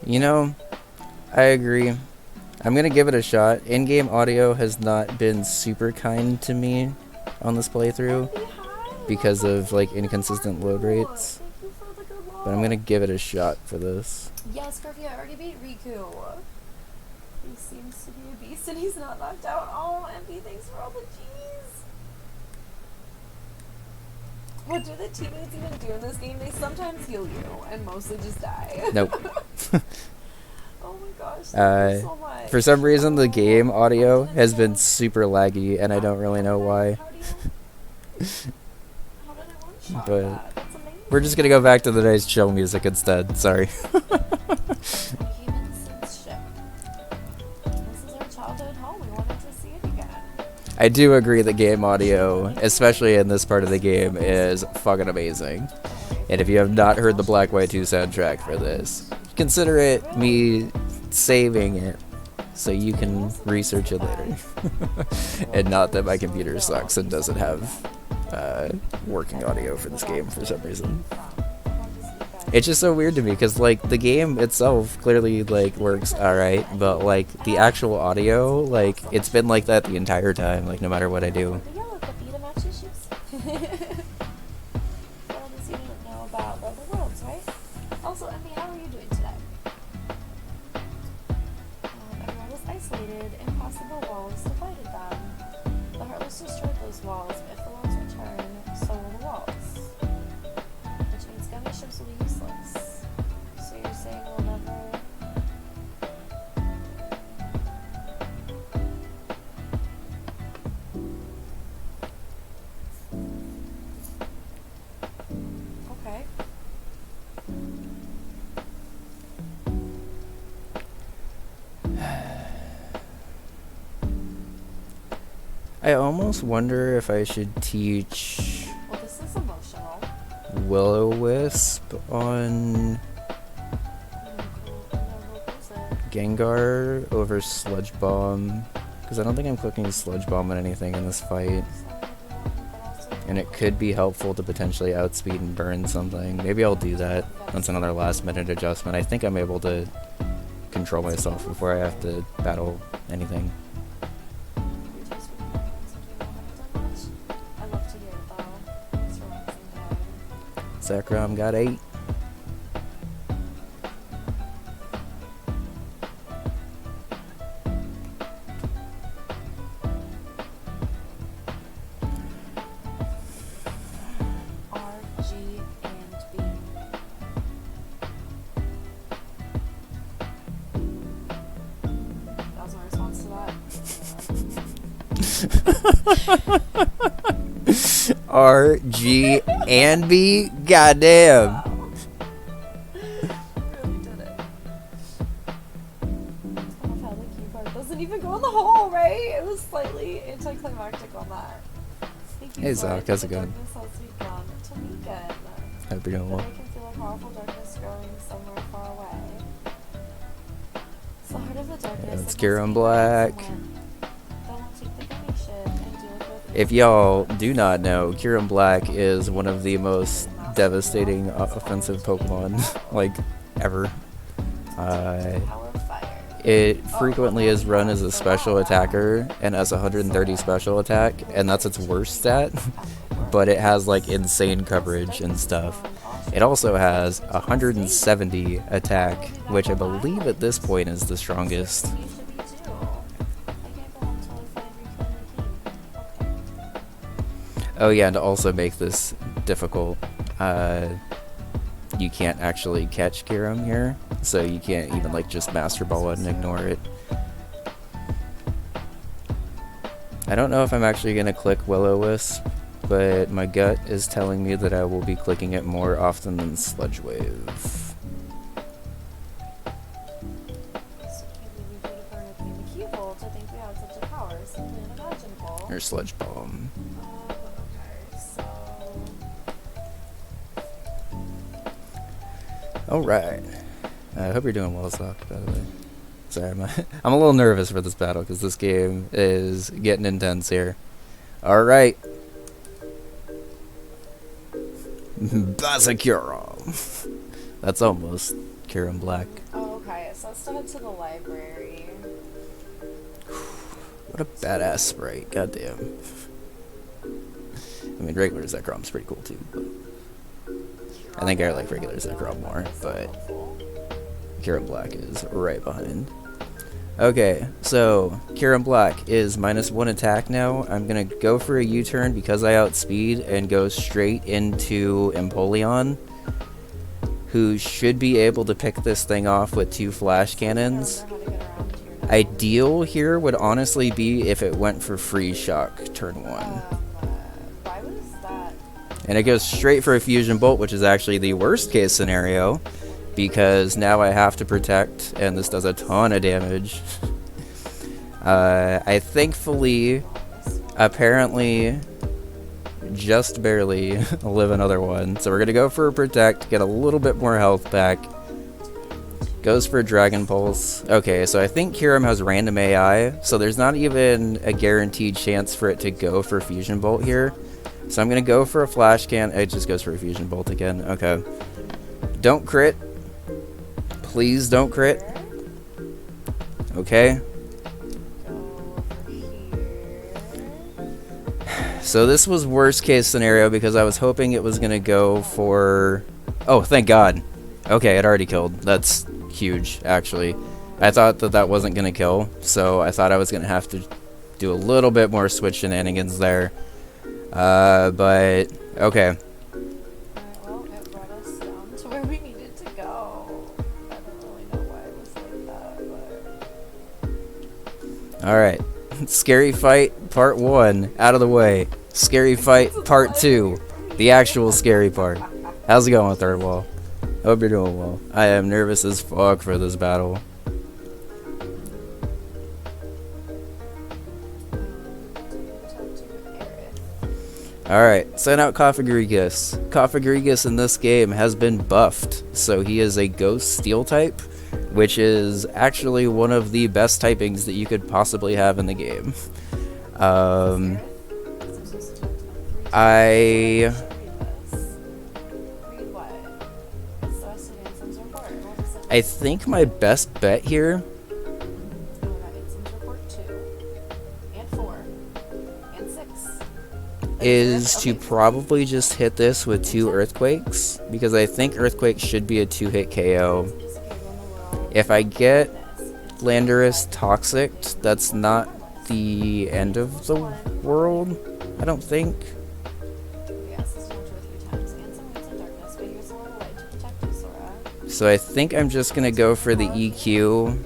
You know, I agree. I'm gonna give it a shot. In-game audio has not been super kind to me on this playthrough because of, like, inconsistent load rates. But I'm gonna give it a shot for this. Yes, Garfia, I already beat Riku. He seems to be a beast and he's not knocked out. Oh, MP, thanks for all the G's. What do the teammates even do in this game? They sometimes heal you and mostly just die. Nope. Oh my gosh, thank you so much. For some reason, the game audio has been super laggy, and I don't really know why. How did I one-shot But that? That's amazing. we're just gonna go back to the nice chill music instead. Sorry. Human since ship. This is our childhood home. We wanted to see it again. I do agree that game audio, especially in this part of the game, is fucking amazing. And if you have not heard the Black White 2 soundtrack for this, consider it me saving it so you can research it later. And not that my computer sucks and doesn't have working audio for this game for some reason. It's just so weird to me because like the game itself clearly like works alright, but like the actual audio, like it's been like that the entire time, like no matter what I do. The yellow puppy to match his shoes. What else you didn't know about other worlds, right? Also, Emmy, how are you doing today? Everyone was isolated, impossible walls divided them. The Heartless destroyed those walls, but if the walls return, so will the walls. Which means gummy ships will be useless. So you're saying we'll never... Okay. I almost wonder if I should teach Well, this is emotional. Will-O-Wisp on Gengar over Sludge Bomb, because I don't think I'm clicking Sludge Bomb on anything in this fight, and it could be helpful to potentially outspeed and burn something. Maybe I'll do that. That's another last minute adjustment. I think I'm able to control myself before I have to battle anything. Zekrom got 8. R, G, and B. That was my response to that. R, G, and B? Goddamn. Really did it. I love how the keyboard doesn't even go in the hole, right? It was slightly anticlimactic on that. Thank you Hey, for Zach, how's it going? darkness has begun. Tamika. Hope you're doing But well. I can feel a powerful darkness growing somewhere far away. It's the heart of the darkness. It's that Kira must be Black. someone. Then we'll take the gummy ship and deal with it. If y'all do not know, Kira Black is one of the most devastating offensive Pokemon, like, ever. Power of fire. It frequently is run as a special attacker and has 130 special attack, and that's its worst stat, but it has like insane coverage and stuff. It also has 170 attack, which I believe at this point is the strongest. You should be too. I can't go home until I find reclaim the king. Okay. Oh yeah, and to also make this difficult, you can't actually catch Kiram here, so you can't even like just Master Ball it and ignore it. I don't know if I'm actually going to click Will-O-Wisp, but my gut is telling me that I will be clicking it more often than Sludge Wave. So can't believe we could burn a the keyhole to think we had such a power. Simply unimaginable. Or Sludge Bomb. Okay, so... Alright. I hope you're doing well, Sock, by the way. Sorry, I'm a little nervous for this battle, because this game is getting intense here. Alright. Basakura. That's almost Kiram Black. Oh, okay, so let's head to the library. What a badass sprite, goddamn. I mean, regular Zekrom's pretty cool too, but I think I like regular Zekrom more, but Kiram Black is right behind. Okay, so Kiram Black is -1 attack now. I'm gonna go for a U-turn because I outspeed and go straight into Empoleon, who should be able to pick this thing off with 2 flash cannons. Ideal here would honestly be if it went for Freeze Shock turn 1. Why was that? And it goes straight for a Fusion Bolt, which is actually the worst case scenario, because now I have to protect, and this does a ton of damage. I thankfully, apparently, just barely live another one. So we're going to go for a Protect, get a little bit more health back. Goes for Dragon Pulse. Okay, so I think Kiram has random AI, so there's not even a guaranteed chance for it to go for Fusion Bolt here. So I'm going to go for a Flash Can. It just goes for a Fusion Bolt again. Okay. Don't crit. Please don't crit. Here. Okay. Go over here. So this was worst case scenario because I was hoping it was going to go for... Oh, thank God. Okay, it already killed. That's huge, actually. I thought that that wasn't going to kill, so I thought I was going to have to do a little bit more switch shenanigans there. But, okay. Alright, well, it brought us down to where we needed to go. I don't really know why it was like that, but... Alright. Scary fight, part 1, out of the way. Scary fight, part 2. The actual scary part. How's it going, third wall? Hope you're doing well. I am nervous as fuck for this battle. Alright, send out Kofagrigus. Kofagrigus in this game has been buffed, so he is a ghost steel type, which is actually one of the best typings that you could possibly have in the game. I think my best bet here is to probably just hit this with 2 Earthquakes, because I think Earthquake should be a 2-hit KO. If I get Landorus Toxic, that's not the end of the world, I don't think. So I think I'm just gonna go for the EQ.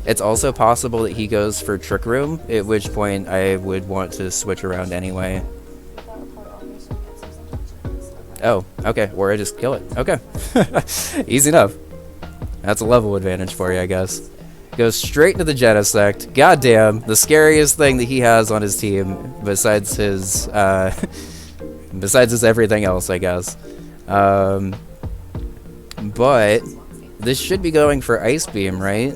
It's also possible that he goes for Trick Room, at which point I would want to switch around anyway. Oh, okay, or I just kill it. Okay. Easy enough. That's a level advantage for you, I guess. Goes straight into the Genesect. Goddamn, the scariest thing that he has on his team, besides his everything else, I guess. But this should be going for Ice Beam, right?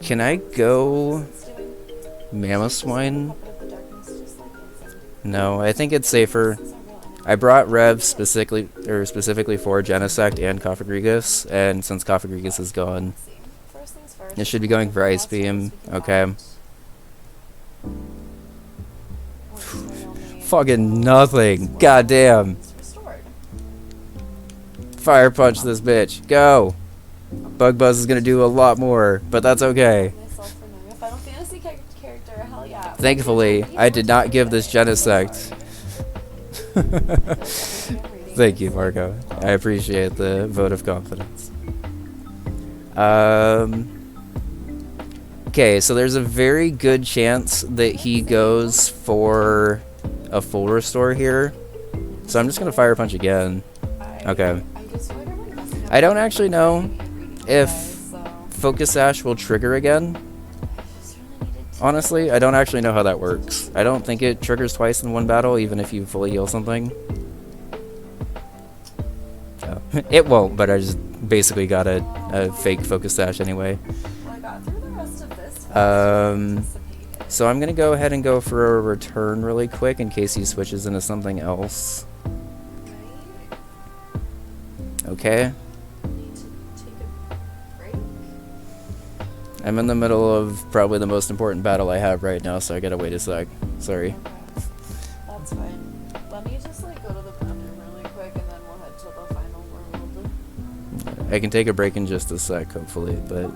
Can I go Mammoth Swine? No, I think it's safer. I brought Rev specifically for Genesect and Kofagrigus, and since Kofagrigus is gone, it should be going for Ice Beam. Okay. Fucking nothing. Goddamn. Fire Punch this bitch. Go. Bug Buzz is gonna do a lot more, but that's okay. Thankfully, I did not give this Genesect. Thank you, Marco. I appreciate the vote of confidence. Okay, so there's a very good chance that he goes for a full restore here. So I'm just gonna Fire Punch again. Okay. I don't actually know if Focus Sash will trigger again. Honestly, I don't actually know how that works. I don't think it triggers twice in one battle, even if you fully heal something. Oh. It won't, but I just basically got a fake Focus Sash anyway. So I'm gonna go ahead and go for a return really quick in case he switches into something else. Okay. I'm in the middle of probably the most important battle I have right now, so I gotta wait a sec. Sorry. Okay. That's fine. Let me just like go to the bathroom really quick and then we'll head to the final world. I can take a break in just a sec, hopefully, but...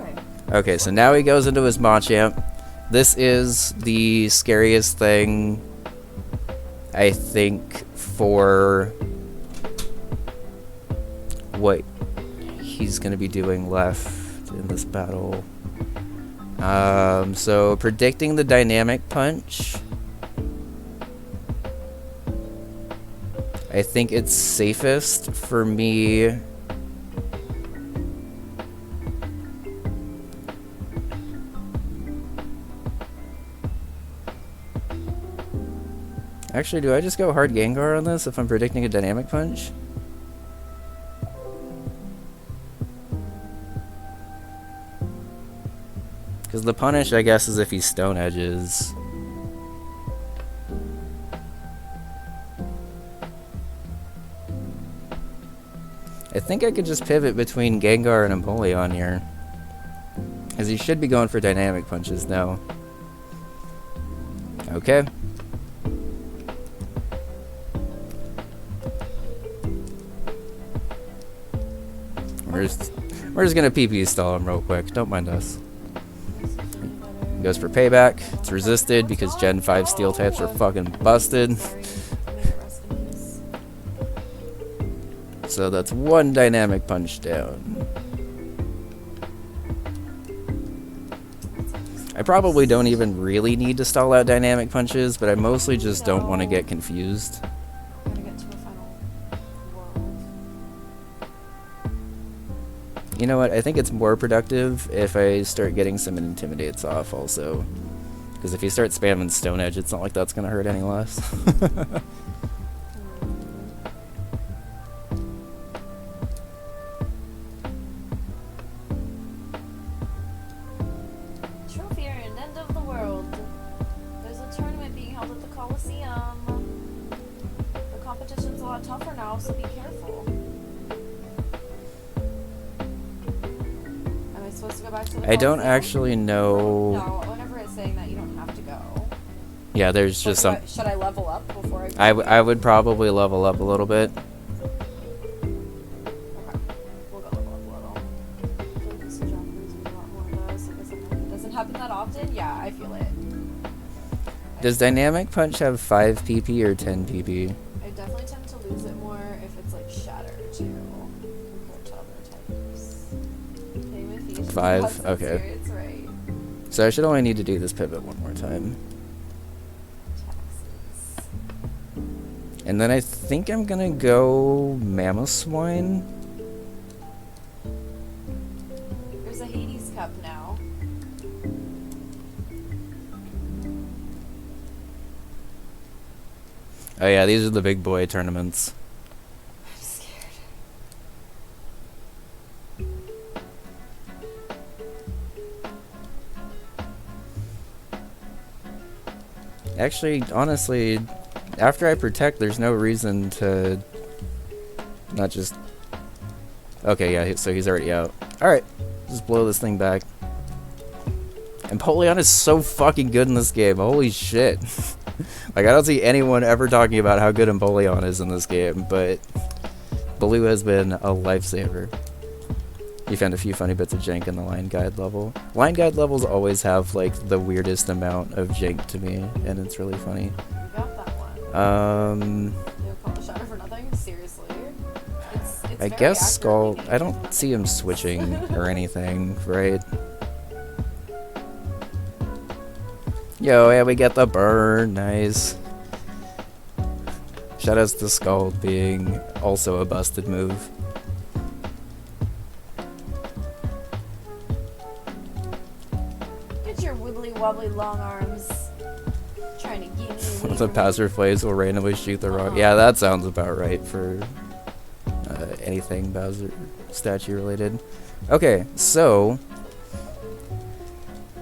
Okay, so now he goes into his Machamp. This is the scariest thing, I think, for what he's gonna be doing left in this battle. So predicting the Dynamic Punch, I think it's safest for me actually, do I just go hard Gengar on this if I'm predicting a Dynamic Punch? Because the punish, I guess, is if he stone edges. I think I could just pivot between Gengar and Empoleon here. Because he should be going for dynamic punches now. Okay. We're just gonna PP stall him real quick. Don't mind us. Goes for payback. It's resisted because Gen 5 steel types are fucking busted. So that's one dynamic punch down. I probably don't even really need to stall out dynamic punches, but I mostly just don't want to get confused. I'm gonna get to a final world. You know what? I think it's more productive if I start getting some intimidates off also. Because if you start spamming Stone Edge, it's not like that's going to hurt any less. Trophy earned, end of the world. There's a tournament being held at the Coliseum. The competition's a lot tougher now, so be careful. Am I supposed to go back to the I don't Coliseum? actually know. No, whenever it's saying that, you don't have to go. Yeah, there's just some. Should I level up before I go? I would probably level up a little bit. Okay. We'll go level up a little. I feel like this job reminds me a lot more of those. It doesn't happen that often. Yeah, I feel it. Does Dynamic Punch have 5 PP or 10 PP? I definitely tend to lose it more if it's like Shatter too, compared to other types. Okay, my feet. 5? Okay. Spirits, right. So I should only need to do this pivot one more time. Taxes. And then I think I'm gonna go Mamoswine. There's a Hades Cup now. Oh yeah, these are the big boy tournaments. I'm scared. Actually, honestly, after I protect, there's no reason to not just... Okay, yeah, so he's already out. Alright, just blow this thing back. Empoleon is so fucking good in this game, holy shit. Like, I don't see anyone ever talking about how good Empoleon is in this game, but Blue has been a lifesaver. You found a few funny bits of jank in the line guide level. Line guide levels always have, like, the weirdest amount of jank to me, and it's really funny. You got that one. Um... You'll call the Shatter for nothing? Seriously? It's I very guess Skull... accurately I don't see him switching or anything, right? Yo, yeah, we get the burn, nice. Shoutouts to Skull being also a busted move. Get your wibbly wobbly long arms. Trying to give me The Passer Plays will randomly shoot the rock. Yeah, that sounds about right for anything Bowser statue related. Okay, so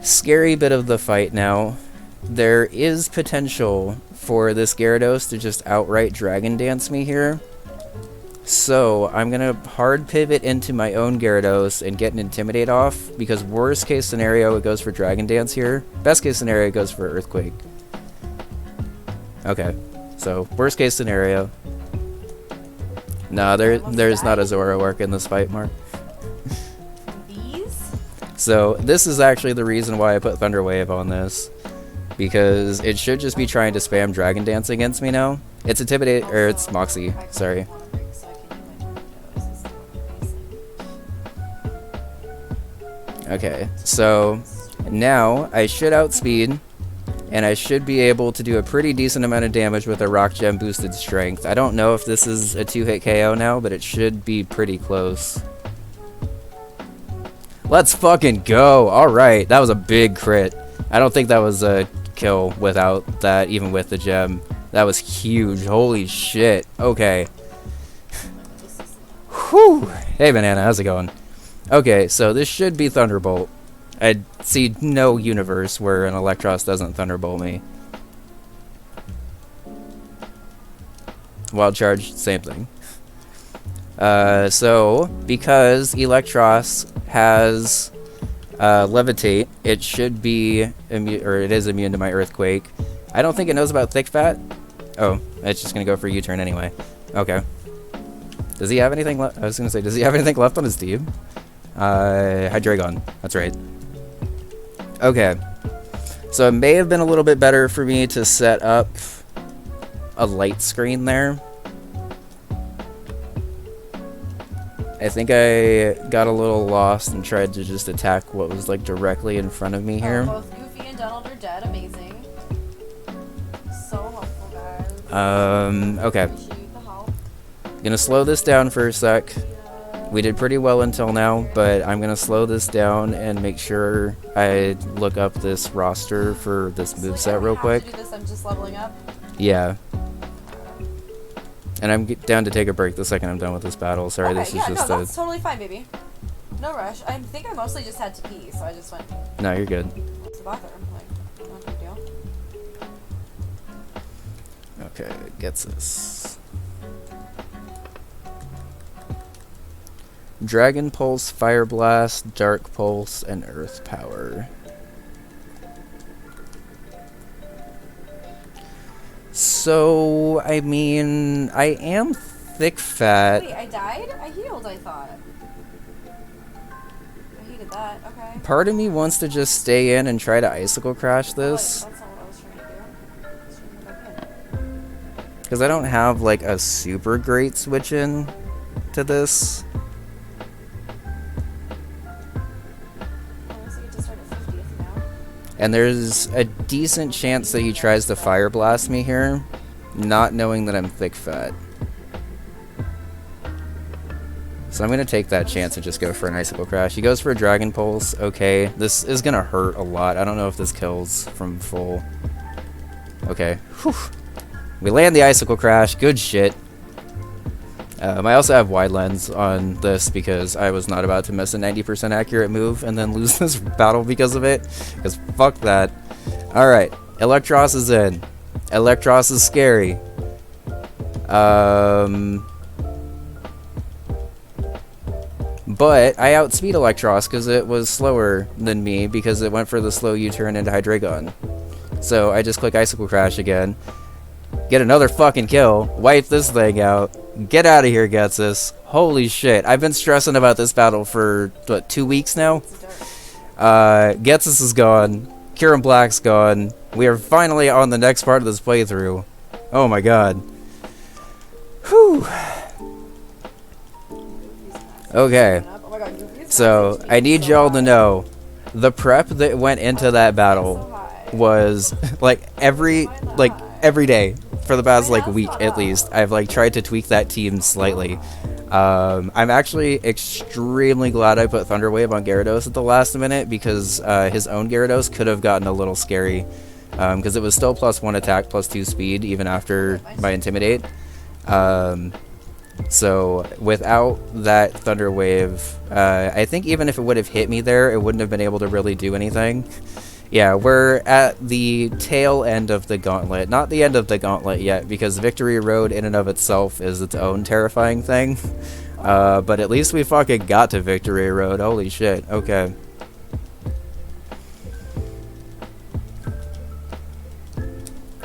scary bit of the fight now. There is potential for this Gyarados to just outright Dragon Dance me here. So I'm gonna hard pivot into my own Gyarados and get an Intimidate off, because worst case scenario it goes for Dragon Dance here. Best case scenario it goes for Earthquake. Okay, so worst case scenario. Nah, there's not a Zoroark in this fight, Mark. These? So this is actually the reason why I put Thunder Wave on this, because it should just be trying to spam Dragon Dance against me now. It's Intimidate, or it's Moxie, sorry. Okay, so now I should outspeed, and I should be able to do a pretty decent amount of damage with a Rock Gem boosted strength. I don't know if this is a 2-hit KO now, but it should be pretty close. Let's fucking go! Alright, that was a big crit. I don't think that was a kill without that, even with the gem. That was huge. Holy shit. Okay. Whew! Hey Banana, how's it going? Okay, so this should be Thunderbolt. I see no universe where an Electros doesn't Thunderbolt me. Wild Charge, same thing. So, because Electros has Levitate, it should be it is immune to my Earthquake. I don't think it knows about Thick Fat. Oh, it's just gonna go for a U-turn anyway. Okay. Does he have anything left? I was gonna say, does he have anything left on his team? Hydreigon. That's right. Okay. So it may have been a little bit better for me to set up a light screen there. I think I got a little lost and tried to just attack what was like directly in front of me here. Both Goofy and Donald are dead. Amazing. So helpful, guys. Okay. Appreciate the help. Gonna slow this down for a sec. We did pretty well until now, but I'm gonna slow this down and make sure I look up this roster for this moveset real quick. To do this, I'm just leveling up. Yeah. And I'm down to take a break the second I'm done with this battle. Sorry, Okay, this is just that's totally fine, baby. No rush. I think I mostly just had to pee, so I just went to No, you're good. the bathroom. Like, not a big deal. Okay, Ghetsis. Dragon Pulse, Fire Blast, Dark Pulse, and Earth Power. So, I mean, I am Thick Fat. Wait, I died? I healed, I thought. I hated that. Okay. Part of me wants to just stay in and try to Icicle Crash this. Oh, wait, that's not what I was trying to do. I was trying to go back in. Because I don't have, like, a super great switch in to this. So you just start at 50th now. And there's a decent chance that he tries to Fire Blast me here, not knowing that I'm Thick Fat. So I'm going to take that chance and just go for an Icicle Crash. He goes for a Dragon Pulse. Okay, this is going to hurt a lot. I don't know if this kills from full. Okay. Whew. We land the Icicle Crash. Good shit. I also have Wide Lens on this because I was not about to miss a 90% accurate move and then lose this battle because of it. Because fuck that. Alright, Electros is in. Electros is scary. But I outspeed Electros because it was slower than me because it went for the slow U-turn into Hydreigon. So I just click Icicle Crash again. Get another fucking kill. Wipe this thing out. Get out of here, Ghetsis. Holy shit. I've been stressing about this battle for, what, 2 weeks now? Ghetsis is gone. Kieran Black's gone. We are finally on the next part of this playthrough. Oh my god. Whew. Okay. So, I need y'all to know, the prep that went into that battle was, like, every day. For the past like week at least, I've like tried to tweak that team slightly. I'm actually extremely glad I put Thunderwave on Gyarados at the last minute because his own Gyarados could have gotten a little scary because it was still +1 attack, +2 speed even after my Intimidate. So without that Thunderwave, I think even if it would have hit me there, it wouldn't have been able to really do anything. Yeah, we're at the tail end of the gauntlet. Not the end of the gauntlet yet, because Victory Road in and of itself is its own terrifying thing. But at least we fucking got to Victory Road. Holy shit. Okay.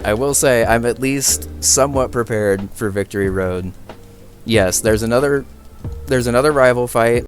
I will say, I'm at least somewhat prepared for Victory Road. Yes, there's another rival fight.